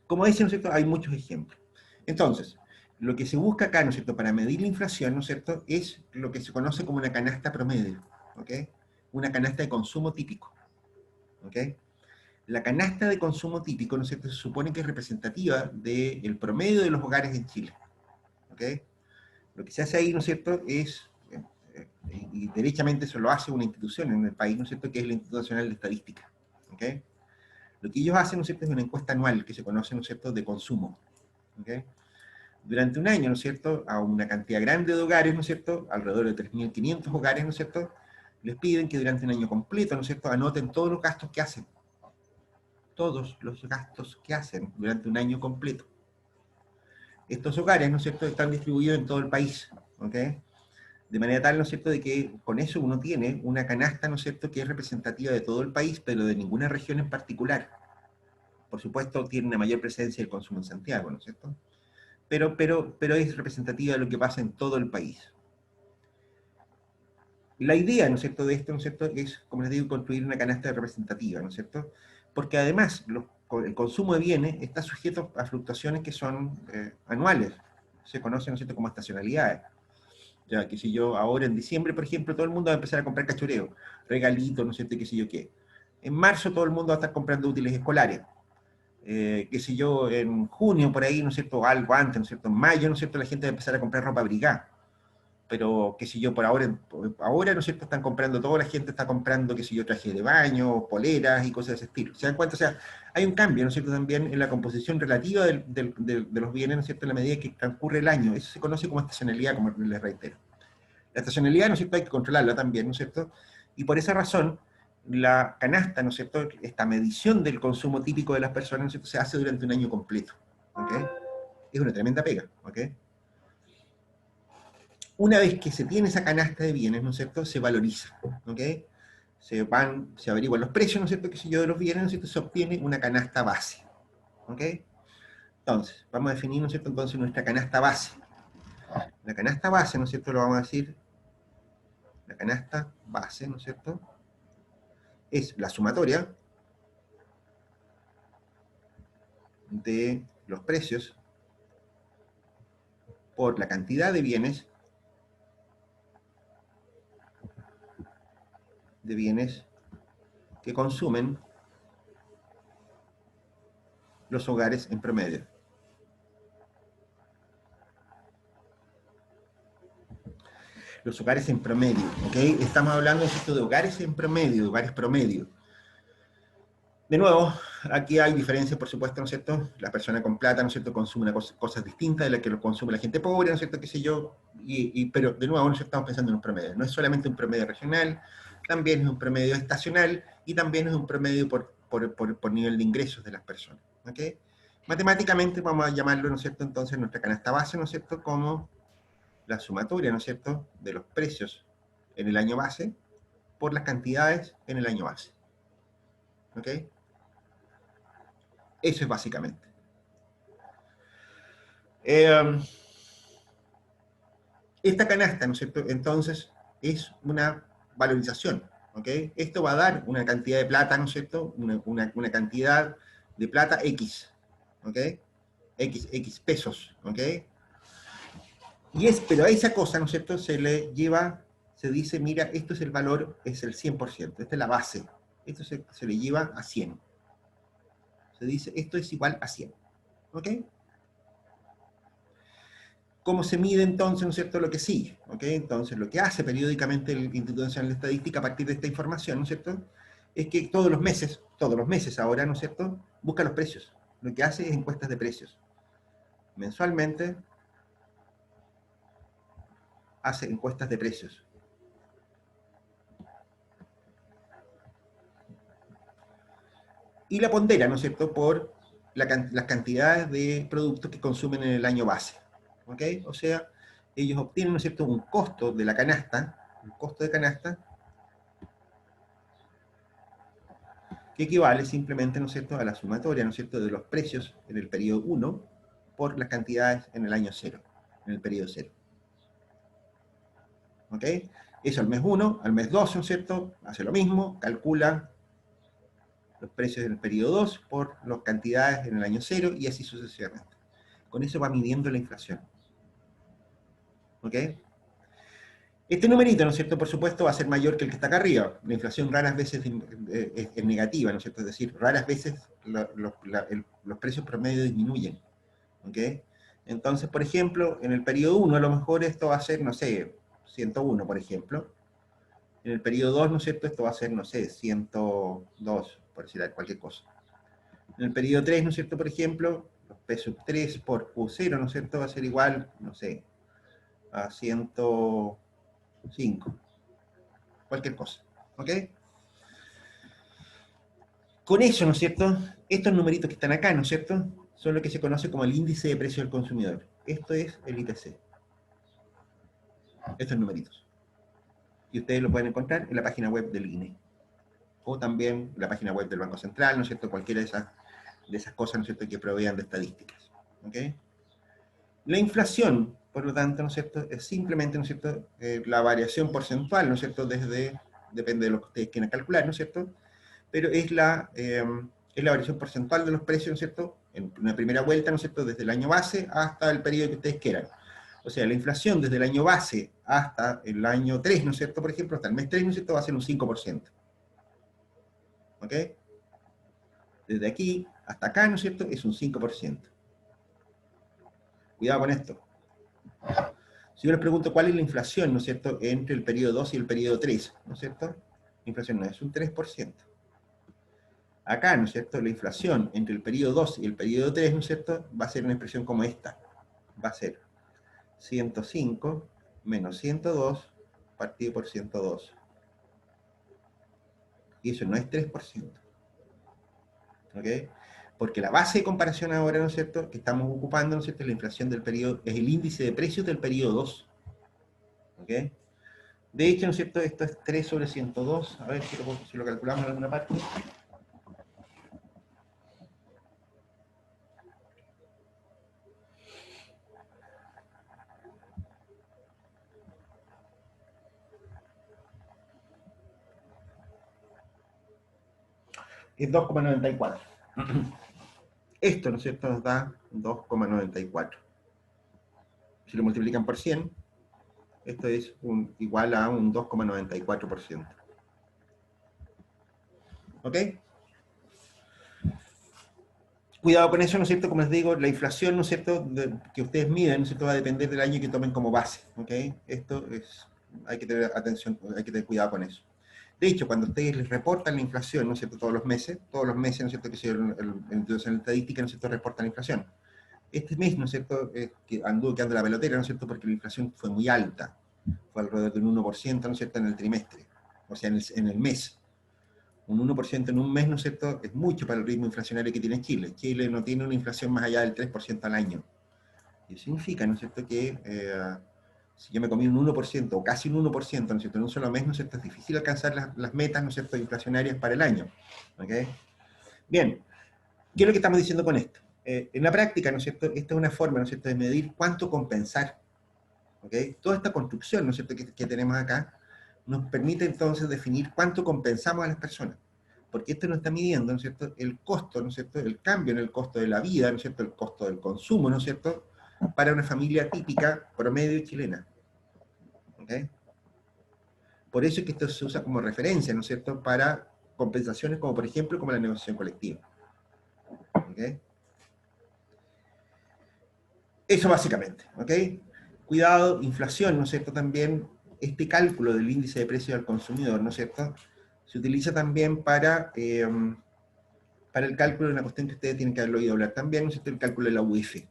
Como dicen, ¿no es cierto?, hay muchos ejemplos. Entonces, lo que se busca acá, ¿no es cierto?, para medir la inflación, ¿no es cierto?, es lo que se conoce como una canasta promedio, ¿ok? Una canasta de consumo típico, ¿ok? La canasta de consumo típico, ¿no es cierto?, se supone que es representativa del promedio de los hogares en Chile, ¿ok? Lo que se hace ahí, ¿no es cierto?, es, y derechamente eso lo hace una institución en el país, ¿no es cierto?, que es el Instituto Nacional de Estadística, ¿ok? Lo que ellos hacen, ¿no es cierto?, es una encuesta anual que se conoce, ¿no es cierto?, de consumo, ¿ok? Durante un año, ¿no es cierto?, a una cantidad grande de hogares, ¿no es cierto?, alrededor de 3.500 hogares, ¿no es cierto?, les piden que durante un año completo, ¿no es cierto?, anoten todos los gastos que hacen. Todos los gastos que hacen durante un año completo. Estos hogares, ¿no es cierto?, están distribuidos en todo el país, ¿ok? De manera tal, ¿no es cierto?, de que con eso uno tiene una canasta, ¿no es cierto?, que es representativa de todo el país, pero de ninguna región en particular. Por supuesto, tiene una mayor presencia del consumo en Santiago, ¿no es cierto? Pero es representativa de lo que pasa en todo el país. La idea, ¿no es cierto?, de esto, ¿no es cierto?, es, como les digo, construir una canasta representativa, ¿no es cierto? Porque además, el consumo de bienes está sujeto a fluctuaciones que son anuales. Se conocen, ¿no es cierto?, como estacionalidades. Ya, qué sé yo, ahora en diciembre, por ejemplo, todo el mundo va a empezar a comprar cachureo, regalitos, ¿no es cierto?, qué sé yo qué. En marzo todo el mundo va a estar comprando útiles escolares. Qué sé yo, en junio, por ahí, ¿no es cierto?, algo antes, ¿no es cierto?, en mayo, ¿no es cierto?, la gente va a empezar a comprar ropa abrigada. Pero, qué sé yo, ahora, ¿no es cierto?, están comprando, toda la gente está comprando, qué sé yo, trajes de baño, poleras y cosas de ese estilo. ¿Se dan cuenta? O sea, hay un cambio, ¿no es cierto?, también en la composición relativa de los bienes, ¿no es cierto?, en la medida que transcurre el año. Eso se conoce como estacionalidad, como les reitero. La estacionalidad, ¿no es cierto?, hay que controlarla también, ¿no es cierto? Y por esa razón, la canasta, ¿no es cierto?, esta medición del consumo típico de las personas, ¿no es cierto?, se hace durante un año completo, ¿ok? Es una tremenda pega, ¿ok? Una vez que se tiene esa canasta de bienes, ¿no es cierto?, se valoriza, ¿ok? Se averiguan los precios, ¿no es cierto?, que se yo de los bienes, ¿no es cierto?, se obtiene una canasta base, ¿ok? Entonces, vamos a definir, ¿no es cierto?, entonces nuestra canasta base. La canasta base, ¿no es cierto?, lo vamos a decir, la canasta base, ¿no es cierto?, es la sumatoria de los precios por la cantidad de bienes que consumen los hogares en promedio. Los hogares en promedio, ¿ok? Estamos hablando, ¿no es cierto?, de hogares en promedio, de hogares promedio. De nuevo, aquí hay diferencias, por supuesto, ¿no es cierto? La persona con plata, ¿no es cierto?, consume cosas distintas de las que lo consume la gente pobre, ¿no es cierto?, qué sé yo, pero de nuevo, nosotros estamos pensando en un promedio. No es solamente un promedio regional, también es un promedio estacional y también es un promedio por nivel de ingresos de las personas, ¿ok? Matemáticamente vamos a llamarlo, ¿no es cierto?, entonces nuestra canasta base, ¿no es cierto?, como la sumatoria, ¿no es cierto?, de los precios en el año base por las cantidades en el año base, ¿ok? Eso es básicamente. Esta canasta, ¿no es cierto?, entonces es una valorización, ¿ok? Esto va a dar una cantidad de plata, ¿no es cierto?, una cantidad de plata X, ¿ok? X pesos, ¿ok? Pero a esa cosa, ¿no es cierto?, se dice, mira, esto es el valor, es el 100%, esta es la base. Esto se le lleva a 100. Se dice, esto es igual a 100. ¿Ok? ¿Cómo se mide entonces, ¿no es cierto?, lo que sigue? ¿Ok? Entonces, lo que hace periódicamente el Instituto Nacional de Estadística a partir de esta información, ¿no es cierto?, es que todos los meses ahora, ¿no es cierto?, busca los precios. Lo que hace es encuestas de precios. Mensualmente hace encuestas de precios. Y la pondera, ¿no es cierto?, por las cantidades de productos que consumen en el año base. ¿Ok? O sea, ellos obtienen, ¿no es cierto?, un costo de la canasta, un costo de canasta, que equivale simplemente, ¿no es cierto?, a la sumatoria, ¿no es cierto?, de los precios en el periodo 1 por las cantidades en el año 0, en el periodo 0. ¿Ok? Eso al mes 1, al mes 2, ¿no es cierto?, hace lo mismo, calcula los precios en el periodo 2 por las cantidades en el año 0 y así sucesivamente. Con eso va midiendo la inflación. ¿Ok? Este numerito, ¿no es cierto?, por supuesto, va a ser mayor que el que está acá arriba. La inflación raras veces es negativa, ¿no es cierto? Es decir, raras veces los precios promedio disminuyen. ¿Ok? Entonces, por ejemplo, en el periodo 1 a lo mejor esto va a ser, no sé, 101, por ejemplo. En el periodo 2, ¿no es cierto?, esto va a ser, no sé, 102, por decir cualquier cosa. En el periodo 3, ¿no es cierto?, por ejemplo, los P sub 3 por Q0, ¿no es cierto?, va a ser igual, no sé, a 105. Cualquier cosa. ¿Ok? Con eso, ¿no es cierto?, estos numeritos que están acá, ¿no es cierto?, son lo que se conoce como el índice de precio del consumidor. Esto es el IPC. Estos numeritos. Y ustedes lo pueden encontrar en la página web del INE. O también en la página web del Banco Central, ¿no es cierto?, cualquiera de esas cosas, ¿no es cierto?, que provean de estadísticas. ¿Ok? La inflación, por lo tanto, ¿no es cierto?, es simplemente, ¿no es cierto?, la variación porcentual, ¿no es cierto?, depende de lo que ustedes quieran calcular, ¿no es cierto?, pero es la variación porcentual de los precios, ¿no es cierto?, en una primera vuelta, ¿no es cierto?, desde el año base hasta el periodo que ustedes quieran. O sea, la inflación desde el año base hasta el año 3, ¿no es cierto?, por ejemplo, hasta el mes 3, ¿no es cierto?, va a ser un 5%. ¿Ok? Desde aquí hasta acá, ¿no es cierto?, es un 5%. Cuidado con esto. Si yo les pregunto cuál es la inflación, ¿no es cierto?, entre el periodo 2 y el periodo 3, ¿no es cierto?, la inflación no es un 3%. Acá, ¿no es cierto?, la inflación entre el periodo 2 y el periodo 3, ¿no es cierto?, va a ser una expresión como esta. Va a ser 105 menos 102 partido por 102. Y eso no es 3%. ¿Ok? Porque la base de comparación ahora, ¿no es cierto?, que estamos ocupando, ¿no es cierto?, es la inflación del periodo, es el índice de precios del periodo 2. ¿Ok? De hecho, ¿no es cierto?, esto es 3 sobre 102. A ver si lo calculamos en alguna parte. Es 2,94. Esto, ¿no es cierto?, nos da 2,94. Si lo multiplican por 100, esto es igual a un 2,94%. ¿Ok? Cuidado con eso, ¿no es cierto? Como les digo, la inflación, ¿no es cierto?, que ustedes miden, ¿no es cierto?, va a depender del año que tomen como base. ¿Ok? Esto es, hay que tener atención, hay que tener cuidado con eso. De hecho, cuando ustedes les reportan la inflación, ¿no es cierto?, todos los meses, ¿no es cierto?, que el Instituto de Estadística, ¿no es cierto?, reporta la inflación. Este mes, ¿no es cierto?, que anduvo quedando la pelotera, ¿no es cierto?, porque la inflación fue muy alta. Fue alrededor de un 1%, ¿no es cierto?, en el trimestre. O sea, en el mes. Un 1% en un mes, ¿no es cierto?, es mucho para el ritmo inflacionario que tiene Chile. Chile no tiene una inflación más allá del 3% al año. Y eso significa, ¿no es cierto?, que si yo me comí un 1% o casi un 1%, ¿no es cierto?, en un solo mes, ¿no es cierto?, es difícil alcanzar las metas, ¿no es cierto?, inflacionarias para el año. ¿Ok? Bien, ¿qué es lo que estamos diciendo con esto? En la práctica, ¿no es cierto?, esta es una forma, ¿no es cierto?, de medir cuánto compensar. ¿Ok? Toda esta construcción, ¿no es cierto?, que tenemos acá, nos permite entonces definir cuánto compensamos a las personas. Porque esto nos está midiendo, ¿no es cierto?, el costo, ¿no es cierto?, el cambio en el costo de la vida, ¿no es cierto?, el costo del consumo, ¿no es cierto?, para una familia típica promedio chilena. ¿Ok? Por eso es que esto se usa como referencia, ¿no es cierto?, para compensaciones como, por ejemplo, como la negociación colectiva. ¿Ok? Eso básicamente, ¿ok? Cuidado, inflación, ¿no es cierto?, también este cálculo del índice de precios al consumidor, ¿no es cierto?, se utiliza también para el cálculo de una cuestión que ustedes tienen que haberlo oído hablar también, ¿no es cierto?, el cálculo de la UEF,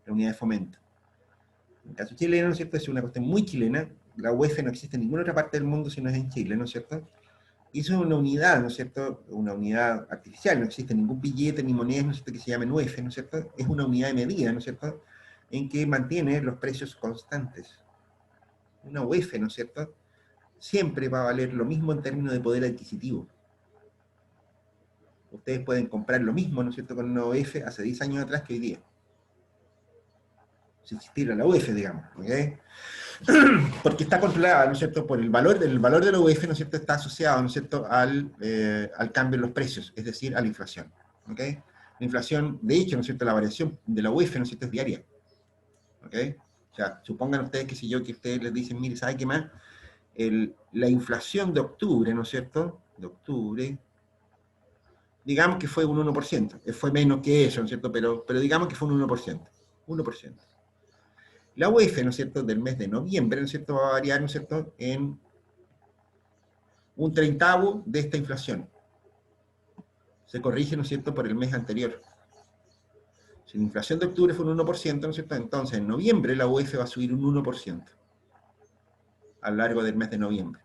la unidad de fomento. En el caso chileno, ¿no es cierto?, es una cuestión muy chilena. La UEF no existe en ninguna otra parte del mundo si no es en Chile, ¿no es cierto? Y eso es una unidad, ¿no es cierto?, una unidad artificial, no existe ningún billete ni moneda, ¿no es cierto?, que se llame UEF, ¿no es cierto? Es una unidad de medida, ¿no es cierto?, en que mantiene los precios constantes. Una UEF, ¿no es cierto?, siempre va a valer lo mismo en términos de poder adquisitivo. Ustedes pueden comprar lo mismo, ¿no es cierto?, con una UEF hace 10 años atrás que hoy día. Si existiera la UEF, digamos, ¿ok? Porque está controlada, ¿no es cierto?, por el valor de la UEF, ¿no es cierto?, está asociado, ¿no es cierto?, al cambio en los precios, es decir, a la inflación, ¿ok? La inflación, de hecho, ¿no es cierto?, la variación de la UEF, ¿no es cierto?, es diaria, ¿ok? O sea, supongan ustedes que si yo, que ustedes les dicen, mire, ¿sabe qué más? La inflación de octubre, ¿no es cierto?, de octubre, digamos que fue un 1%, fue menos que eso, ¿no es cierto?, pero digamos que fue un 1%, 1%. La UEF, ¿no es cierto?, del mes de noviembre, ¿no es cierto?, va a variar, ¿no es cierto?, en un treintavo de esta inflación. Se corrige, ¿no es cierto?, por el mes anterior. Si la inflación de octubre fue un 1%, ¿no es cierto?, entonces en noviembre la UEF va a subir un 1% a lo largo del mes de noviembre.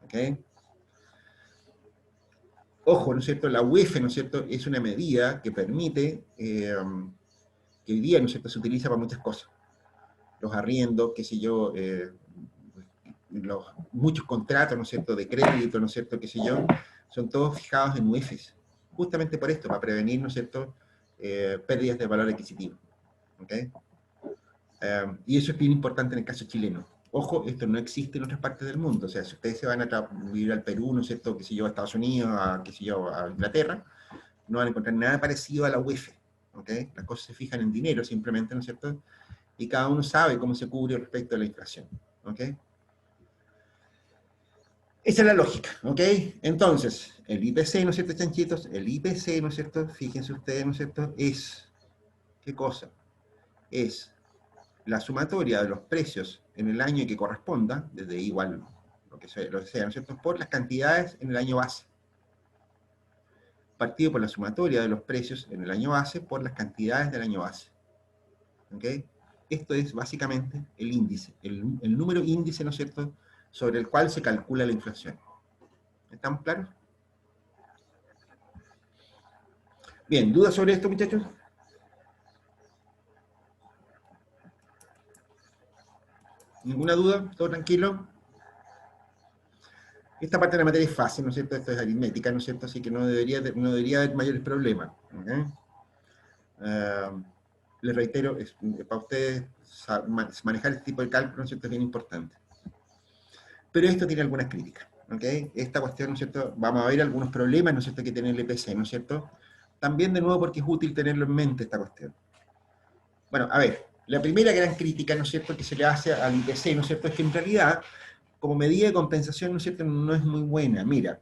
¿Ok? Ojo, ¿no es cierto?, la UEF, ¿no es cierto?, es una medida que permite, que hoy día, ¿no es cierto?, se utiliza para muchas cosas. Los arriendos, qué sé yo, muchos contratos, ¿no es cierto?, de crédito, ¿no es cierto?, qué sé yo, son todos fijados en UEFs, justamente por esto, para prevenir, ¿no es cierto?, pérdidas de valor adquisitivo. ¿Ok? Y eso es bien importante en el caso chileno. Ojo, esto no existe en otras partes del mundo. O sea, si ustedes se van a vivir al Perú, ¿no es cierto?, qué sé yo, a Estados Unidos, qué sé yo, a Inglaterra, no van a encontrar nada parecido a la UEF. ¿Ok? Las cosas se fijan en dinero simplemente, ¿no es cierto?, y cada uno sabe cómo se cubre respecto a la inflación. ¿Ok? Esa es la lógica, ¿ok? Entonces, el IPC, ¿no es cierto, chanchitos? El IPC, ¿no es cierto? Fíjense ustedes, ¿no es cierto? Es, ¿qué cosa? Es la sumatoria de los precios en el año que corresponda, desde igual lo que sea, ¿no es cierto?, por las cantidades en el año base. Partido por la sumatoria de los precios en el año base por las cantidades del año base. ¿Ok? Esto es básicamente el índice, el número índice, ¿no es cierto?, sobre el cual se calcula la inflación. ¿Estamos claros? Bien, ¿dudas sobre esto, muchachos? ¿Ninguna duda? ¿Todo tranquilo? Esta parte de la materia es fácil, ¿no es cierto? Esto es aritmética, ¿no es cierto? Así que no debería haber mayores problemas. ¿Okay? Les reitero, para ustedes manejar este tipo de cálculo, ¿no es cierto?, es bien importante. Pero esto tiene algunas críticas. ¿Okay? Esta cuestión, ¿no es cierto?, vamos a ver algunos problemas, ¿no es cierto?, que tiene el IPC, ¿no es cierto? También, de nuevo, porque es útil tenerlo en mente esta cuestión. Bueno, a ver, la primera gran crítica, ¿no es cierto?, que se le hace al IPC, ¿no es cierto?, es que en realidad, como medida de compensación, ¿no es cierto?, no es muy buena. Mira,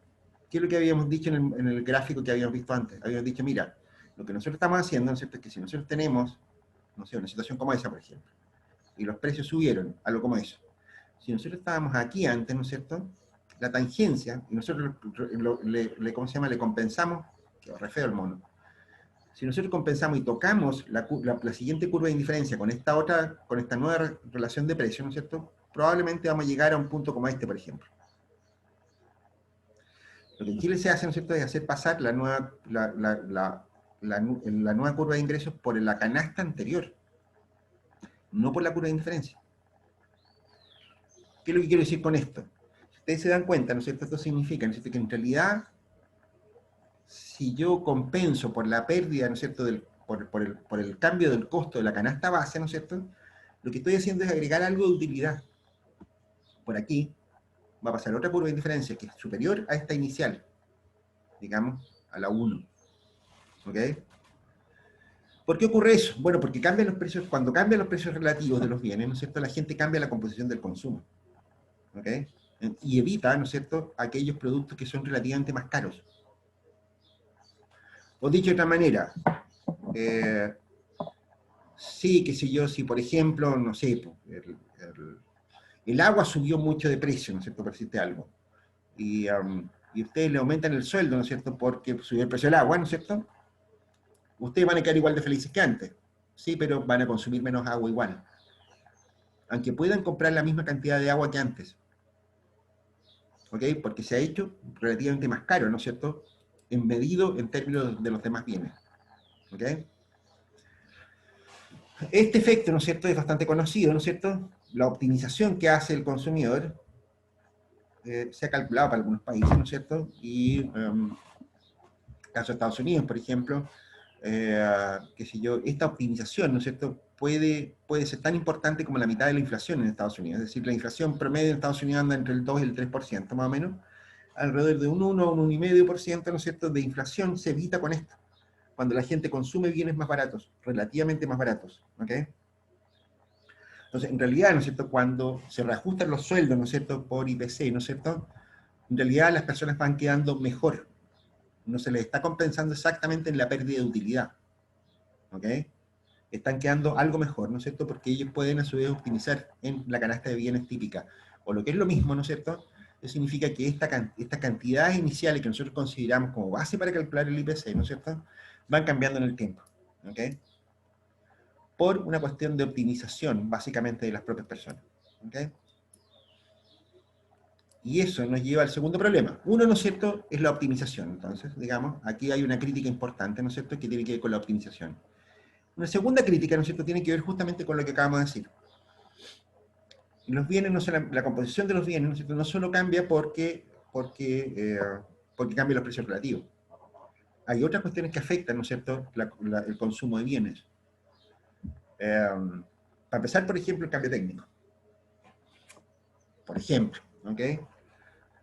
¿qué es lo que habíamos dicho en el gráfico que habíamos visto antes? Habíamos dicho, mira, lo que nosotros estamos haciendo, ¿no es cierto?, es que si nosotros tenemos, no sé, una situación como esa, por ejemplo, y los precios subieron, algo como eso. Si nosotros estábamos aquí antes, ¿no es cierto?, la tangencia, y nosotros ¿cómo se llama?, le compensamos, que re feo el mono. Si nosotros compensamos y tocamos la siguiente curva de indiferencia con esta nueva relación de precios, ¿no es cierto?, probablemente vamos a llegar a un punto como este, por ejemplo. Lo que en Chile se hace, ¿no es cierto?, es hacer pasar la nueva curva de ingresos por la canasta anterior, no por la curva de indiferencia. ¿Qué es lo que quiero decir con esto? Si ustedes se dan cuenta, ¿no es cierto?, esto significa, ¿no es cierto?, que en realidad, si yo compenso por la pérdida, ¿no es cierto?, por el cambio del costo de la canasta base, ¿no es cierto?, lo que estoy haciendo es agregar algo de utilidad. Por aquí va a pasar otra curva de indiferencia que es superior a esta inicial, digamos, a la 1. ¿Ok? ¿Por qué ocurre eso? Bueno, porque cambian los precios, cuando cambian los precios relativos de los bienes, ¿no es cierto?, la gente cambia la composición del consumo. ¿Ok? y evita, ¿no es cierto?, aquellos productos que son relativamente más caros. O dicho de otra manera, sí, qué sé yo, si por ejemplo, no sé, el agua subió mucho de precio, ¿no es cierto?, por decirte algo, y ustedes le aumentan el sueldo, ¿no es cierto?, porque subió el precio del agua, ¿no es cierto?, ustedes van a quedar igual de felices que antes, sí, pero van a consumir menos agua igual, aunque puedan comprar la misma cantidad de agua que antes, ¿ok? Porque se ha hecho relativamente más caro, ¿no es cierto?, en medido en términos de los demás bienes, ¿ok? Este efecto, ¿no es cierto?, es bastante conocido, ¿no es cierto? La optimización que hace el consumidor se ha calculado para algunos países, ¿no es cierto? Y caso de Estados Unidos, por ejemplo, qué sé yo, esta optimización, ¿no es cierto?, puede ser tan importante como la mitad de la inflación en Estados Unidos. Es decir, la inflación promedio en Estados Unidos anda entre el 2 y el 3%, más o menos. Alrededor de un 1 o un 1,5%, ¿no es cierto?, de inflación se evita con esto, cuando la gente consume bienes más baratos, relativamente más baratos, ¿ok? Entonces, en realidad, ¿no es cierto?, cuando se reajustan los sueldos, ¿no es cierto?, por IPC, ¿no es cierto?, en realidad las personas van quedando mejor, no se les está compensando exactamente en la pérdida de utilidad, ¿ok? Están quedando algo mejor, ¿no es cierto?, porque ellos pueden a su vez optimizar en la canasta de bienes típica, o lo que es lo mismo, ¿no es cierto?, eso significa que estas cantidades iniciales que nosotros consideramos como base para calcular el IPC, ¿no es cierto?, van cambiando en el tiempo, ¿ok? Por una cuestión de optimización, básicamente, de las propias personas, ¿ok? Y eso nos lleva al segundo problema. Uno, ¿no es cierto?, es la optimización. Entonces, digamos, aquí hay una crítica importante, ¿no es cierto?, que tiene que ver con la optimización. Una segunda crítica, ¿no es cierto?, tiene que ver justamente con lo que acabamos de decir. Los bienes, no solo, la composición de los bienes, ¿no es cierto?, no solo cambia porque cambian los precios relativos. Hay otras cuestiones que afectan, ¿no es cierto?, el consumo de bienes. Para empezar, por ejemplo, el cambio técnico. Por ejemplo, ¿ok?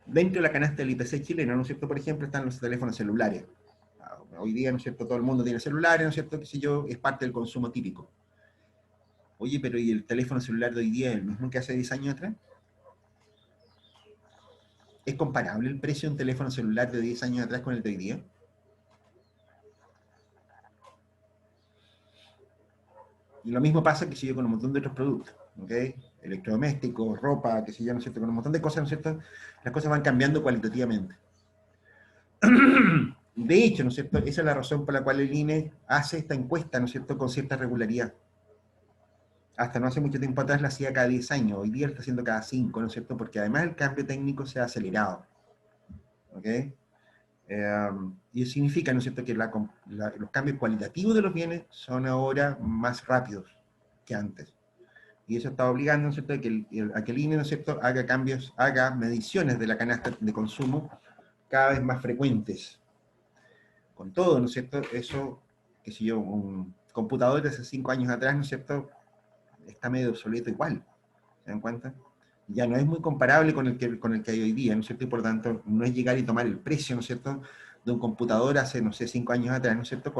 Dentro de la canasta del IPC chileno, ¿no es cierto?, por ejemplo, están los teléfonos celulares. Hoy día, ¿no es cierto?, todo el mundo tiene celulares, ¿no es cierto?, qué sé yo, es parte del consumo típico. Oye, pero ¿y el teléfono celular de hoy día es el mismo que hace 10 años atrás? ¿Es comparable el precio de un teléfono celular de 10 años atrás con el de hoy día? Y lo mismo pasa, que sé yo, con un montón de otros productos, ¿ok? Electrodomésticos, ropa, qué sé yo, ¿no es cierto?, con un montón de cosas, ¿no es cierto?, las cosas van cambiando cualitativamente. De hecho, ¿no es cierto?, esa es la razón por la cual el INE hace esta encuesta, ¿no es cierto?, con cierta regularidad. Hasta no hace mucho tiempo atrás la hacía cada 10 años, hoy día la está haciendo cada 5, ¿no es cierto?, porque además el cambio técnico se ha acelerado, ¿ok? Y eso significa, ¿no es cierto?, que los cambios cualitativos de los bienes son ahora más rápidos que antes. Y eso está obligando, ¿no es cierto?, a que el INE, ¿no es cierto?, haga cambios, haga mediciones de la canasta de consumo cada vez más frecuentes. Con todo, ¿no es cierto?, eso, qué sé yo, un computador de hace 5 años atrás, ¿no es cierto?, está medio obsoleto igual, ¿se dan cuenta? Ya no es muy comparable con el que hay hoy día, ¿no es cierto? Y por lo tanto, no es llegar y tomar el precio, ¿no es cierto?, de un computador hace, no sé, 5 años atrás, ¿no es cierto?,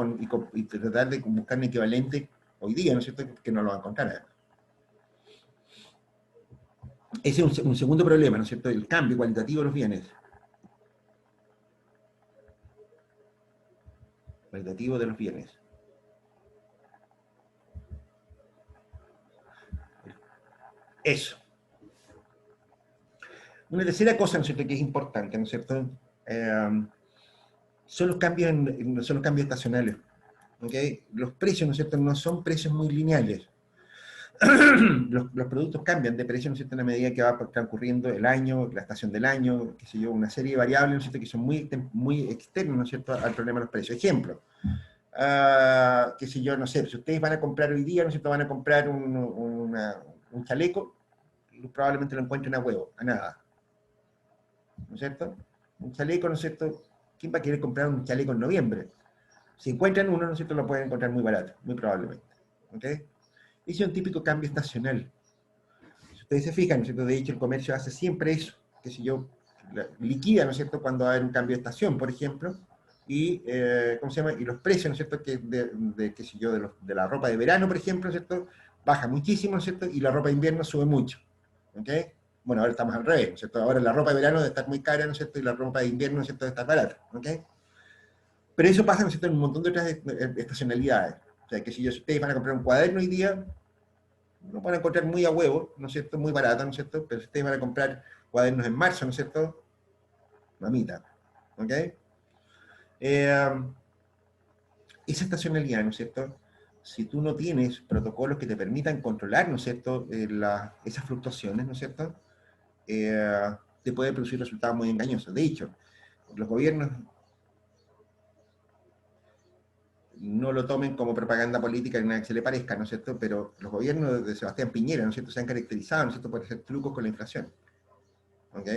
y tratar de buscar un equivalente hoy día, ¿no es cierto?, que no lo va a encontrar. Ese es un segundo problema, ¿no es cierto?, el cambio cualitativo de los bienes. Cualitativo de los bienes. Eso. Una tercera cosa, ¿no es cierto?, que es importante, ¿no es cierto?, son los cambios, son los cambios estacionales. ¿Okay? Los precios, ¿no es cierto?, no son precios muy lineales. Los productos cambian de precio, ¿no es cierto?, en la medida que va transcurriendo el año, la estación del año, qué sé yo, una serie de variables, ¿no es cierto?, que son muy externas, ¿no es cierto?, al problema de los precios. Ejemplo, qué sé yo, no sé, si ustedes van a comprar hoy día, ¿no es cierto?, van a comprar un chaleco, probablemente lo encuentren a huevo, a nada. ¿No es cierto? Un chaleco, ¿no es cierto? ¿Quién va a querer comprar un chaleco en noviembre? Si encuentran uno, ¿no es cierto?, lo pueden encontrar muy barato, muy probablemente. ¿Ok? Ese es un típico cambio estacional. Si ustedes se fijan, ¿no es cierto?, de hecho el comercio hace siempre eso, que si yo liquida, ¿no es cierto?, cuando va a haber un cambio de estación, por ejemplo, y, ¿cómo se llama?, y los precios, ¿no es cierto?, qué sé yo, de la ropa de verano, por ejemplo, ¿no es cierto?, baja muchísimo, ¿no es cierto?, y la ropa de invierno sube mucho. ¿Ok? Bueno, ahora estamos al revés, ¿no es cierto? Ahora la ropa de verano debe estar muy cara, ¿no es cierto? Y la ropa de invierno, ¿no es cierto?, debe estar barata, ¿ok? Pero eso pasa, ¿no es cierto?, en un montón de otras estacionalidades. O sea, que si ustedes van a comprar un cuaderno hoy día, lo van a encontrar muy a huevo, ¿no es cierto?, muy barato, ¿no es cierto? Pero si ustedes van a comprar cuadernos en marzo, ¿no es cierto?, mamita, ¿ok? Esa estacionalidad, ¿no es cierto?, si tú no tienes protocolos que te permitan controlar, ¿no es cierto?, esas fluctuaciones, ¿no es cierto?, te puede producir resultados muy engañosos. De hecho, los gobiernos, no lo tomen como propaganda política ni nada que se le parezca, ¿no es cierto?, pero los gobiernos de Sebastián Piñera, ¿no es cierto?, se han caracterizado, ¿no es cierto?, por hacer trucos con la inflación, ¿ok?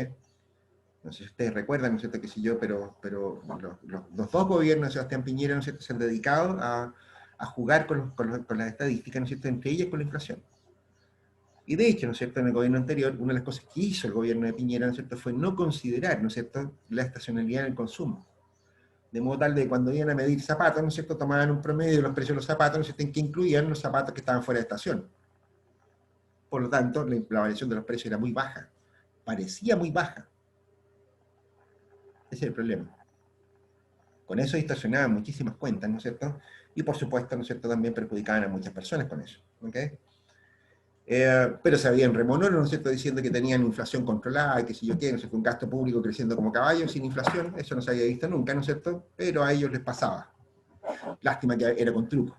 No sé si ustedes recuerdan, ¿no es cierto?, que si yo, pero los dos gobiernos de Sebastián Piñera, ¿no es cierto?, se han dedicado a jugar con las estadísticas, ¿no es cierto?, entre ellas con la inflación. Y de hecho, ¿no es cierto?, en el gobierno anterior, una de las cosas que hizo el gobierno de Piñera, ¿no es cierto?, fue no considerar, ¿no es cierto?, la estacionalidad en el consumo. De modo tal de que cuando iban a medir zapatos, ¿no es cierto?, tomaban un promedio de los precios de los zapatos, ¿no es cierto?, en que incluían los zapatos que estaban fuera de estación. Por lo tanto, la variación de los precios era muy baja. Parecía muy baja. Ese es el problema. Con eso distorsionaban muchísimas cuentas, ¿no es cierto? Y por supuesto, ¿no es cierto?, también perjudicaban a muchas personas con eso. ¿Ok? Pero se habían remonolos, ¿no es cierto?, diciendo que tenían inflación controlada, que si yo quiero, ¿no es cierto?, un gasto público creciendo como caballo sin inflación, eso no se había visto nunca, ¿no es cierto?, pero a ellos les pasaba. Lástima que era con truco.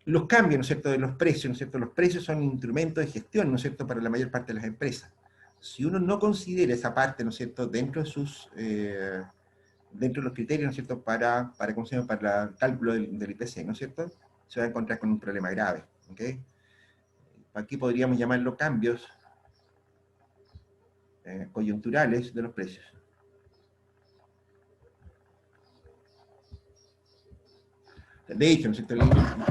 Los cambios, ¿no es cierto?, de los precios, ¿no es cierto?, los precios son instrumentos de gestión, ¿no es cierto?, para la mayor parte de las empresas. Si uno no considera esa parte, ¿no es cierto?, dentro de dentro de los criterios, ¿no es cierto?, ¿cómo se llama?, para el cálculo del IPC, ¿no es cierto?, se va a encontrar con un problema grave, ¿ok? Aquí podríamos llamarlo cambios coyunturales de los precios. De hecho, ¿no es cierto?,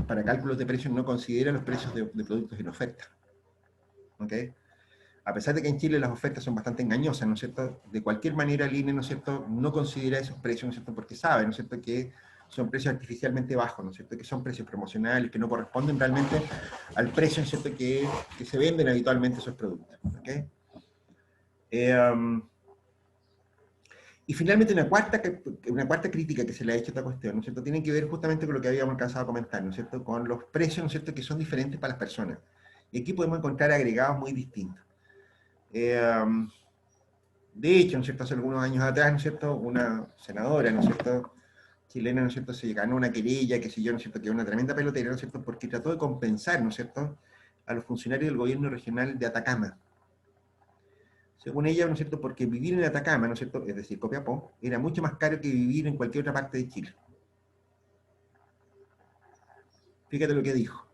para cálculos de precios no considera los precios de productos en oferta, ¿ok? A pesar de que en Chile las ofertas son bastante engañosas, ¿no es cierto?, de cualquier manera el INE, ¿no es cierto?, no considera esos precios, ¿no es cierto?, porque sabe, ¿no es cierto?, que son precios artificialmente bajos, ¿no es cierto?, que son precios promocionales, que no corresponden realmente al precio, ¿no es cierto?, que se venden habitualmente esos productos, ¿ok? Y finalmente una cuarta crítica que se le ha hecho a esta cuestión, ¿no es cierto?, tiene que ver justamente con lo que habíamos alcanzado a comentar, ¿no es cierto?, con los precios, ¿no es cierto?, que son diferentes para las personas. Y aquí podemos encontrar agregados muy distintos. De hecho, ¿no es cierto?, hace algunos años atrás, ¿no es cierto?, una senadora, ¿no es cierto?, chilena, ¿no es cierto?, se ganó una querella, qué sé yo, ¿no es cierto?, que es una tremenda pelotera, ¿no es cierto?, porque trató de compensar, ¿no es cierto?, a los funcionarios del gobierno regional de Atacama. Según ella, ¿no es cierto?, porque vivir en Atacama, ¿no es cierto?, es decir, Copiapó, era mucho más caro que vivir en cualquier otra parte de Chile. Fíjate lo que dijo.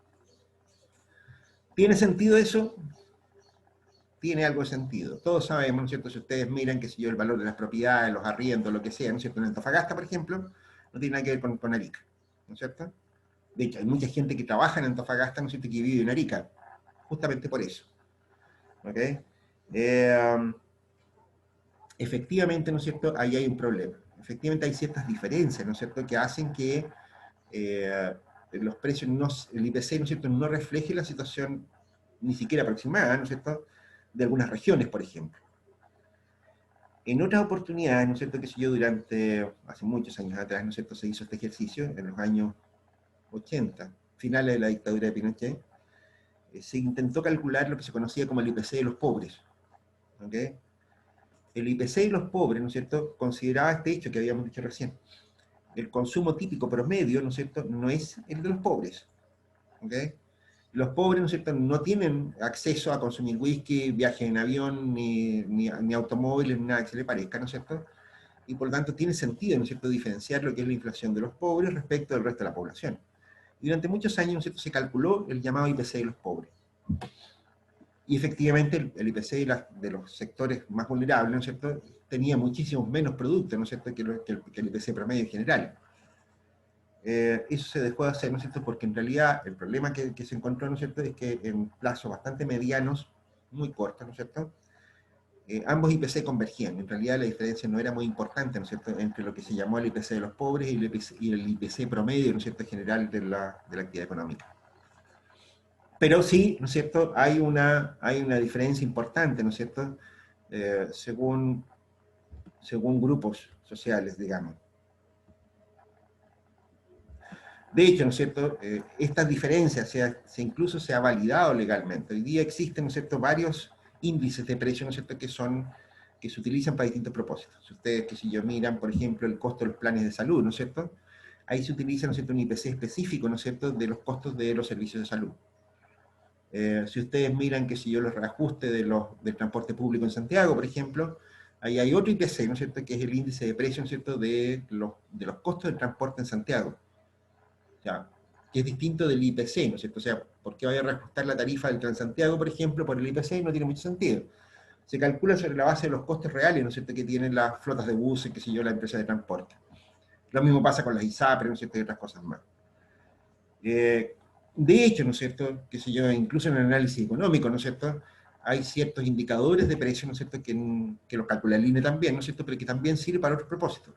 ¿Tiene sentido eso? Tiene algo de sentido. Todos sabemos, ¿no es cierto?, si ustedes miran, qué sé yo, el valor de las propiedades, los arriendos, lo que sea, ¿no es cierto?, en Antofagasta, por ejemplo, no tiene nada que ver con Arica, ¿no es cierto? De hecho, hay mucha gente que trabaja en Antofagasta, ¿no es cierto?, que vive en Arica, justamente por eso. ¿Ok? Efectivamente, ¿no es cierto?, ahí hay un problema. Efectivamente hay ciertas diferencias, ¿no es cierto?, que hacen que los precios, el IPC, ¿no es cierto?, no refleje la situación ni siquiera aproximada, ¿no es cierto?, de algunas regiones, por ejemplo. En otras oportunidades, ¿no es cierto?, que si yo hace muchos años atrás, ¿no es cierto?, se hizo este ejercicio, en los años 80, finales de la dictadura de Pinochet, se intentó calcular lo que se conocía como el IPC de los pobres. ¿Ok? El IPC de los pobres, ¿no es cierto?, consideraba este hecho que habíamos dicho recién. El consumo típico promedio, ¿no es cierto?, no es el de los pobres. ¿Ok? Los pobres, ¿no es cierto?, no tienen acceso a consumir whisky, viajes en avión, ni automóviles, ni nada que se le parezca, ¿no es cierto? Y por lo tanto tiene sentido, ¿no es cierto?, diferenciar lo que es la inflación de los pobres respecto del resto de la población. Y durante muchos años, ¿no es cierto?, se calculó el llamado IPC de los pobres. Y efectivamente el IPC de los sectores más vulnerables, ¿no es cierto?, tenía muchísimos menos productos, ¿no es cierto?, que el IPC promedio en general. Eso se dejó de hacer, ¿no es cierto?, porque en realidad el problema que se encontró, ¿no es cierto?, es que en plazos bastante medianos, muy cortos, ¿no es cierto?, ambos IPC convergían. En realidad la diferencia no era muy importante, ¿no es cierto?, entre lo que se llamó el IPC de los pobres y el IPC promedio, ¿no es cierto?, general de la actividad económica. Pero sí, ¿no es cierto? Hay una diferencia importante, ¿no es cierto? Según, según grupos sociales, digamos. De hecho, ¿no es cierto? Estas diferencias incluso se ha validado legalmente. Hoy día existen, ¿no es cierto?, varios índices de precio, ¿no es cierto?, que se utilizan para distintos propósitos. Si ustedes, que si yo miran, por ejemplo, el costo de los planes de salud, ¿no es cierto?, ahí se utiliza, ¿no es cierto?, un IPC específico, ¿no es cierto?, de los costos de los servicios de salud. Si ustedes miran, que si yo los reajuste del transporte público en Santiago, por ejemplo, ahí hay otro IPC, ¿no es cierto?, que es el índice de precio, ¿no es cierto?, de los costos del transporte en Santiago. O sea, que es distinto del IPC, ¿no es cierto? O sea, ¿por qué vaya a reajustar la tarifa del Transantiago, por ejemplo, por el IPC? No tiene mucho sentido. Se calcula sobre la base de los costes reales, ¿no es cierto?, que tienen las flotas de buses, qué sé yo, la empresa de transporte. Lo mismo pasa con las ISAPRES, ¿no es cierto?, y otras cosas más. De hecho, ¿no es cierto?, qué sé yo, incluso en el análisis económico, ¿no es cierto?, hay ciertos indicadores de precio, ¿no es cierto?, que los calcula el INE también, ¿no es cierto?, pero que también sirve para otros propósitos.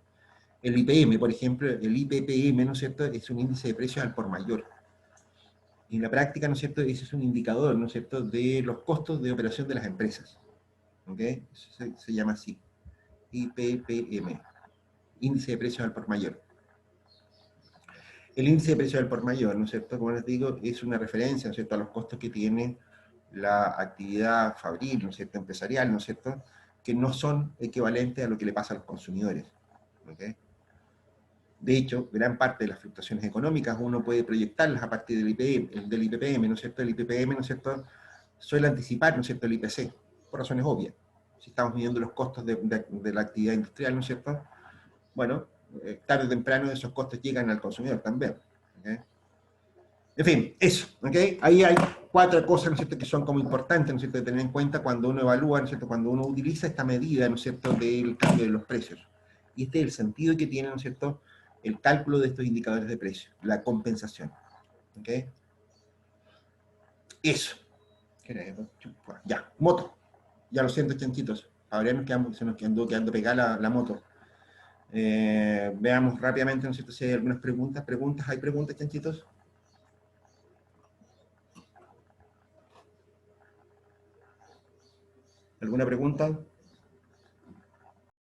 El IPM, por ejemplo, el IPPM, ¿no es cierto?, es un índice de precios al por mayor. Y en la práctica, ¿no es cierto?, ese es un indicador, ¿no es cierto?, de los costos de operación de las empresas. ¿Ok? Eso se llama así. IPPM, índice de precios al por mayor. El índice de precios al por mayor, ¿no es cierto?, como les digo, es una referencia, ¿no es cierto?, a los costos que tiene la actividad fabril, ¿no es cierto?, empresarial, ¿no es cierto?, que no son equivalentes a lo que le pasa a los consumidores. ¿Ok? De hecho, gran parte de las fluctuaciones económicas uno puede proyectarlas a partir del IPPM, ¿no es cierto? El IPPM, ¿no es cierto?, suele anticipar, ¿no es cierto?, el IPC, por razones obvias. Si estamos midiendo los costos de la actividad industrial, ¿no es cierto?, bueno, tarde o temprano esos costos llegan al consumidor también. ¿Okay? En fin, eso, ¿ok? Ahí hay cuatro cosas, ¿no es cierto?, que son como importantes, ¿no es cierto?, de tener en cuenta cuando uno evalúa, ¿no es cierto?, cuando uno utiliza esta medida, ¿no es cierto?, del cambio de los precios. Y este es el sentido que tiene, ¿no es cierto?, el cálculo de estos indicadores de precio, la compensación. ¿Ok? Eso. Ya, moto. Ya lo siento, chanchitos. Ahora se nos quedó quedando pegada la moto. Veamos rápidamente, ¿no es cierto?, si hay algunas preguntas. ¿Hay preguntas, chanchitos? ¿Alguna pregunta?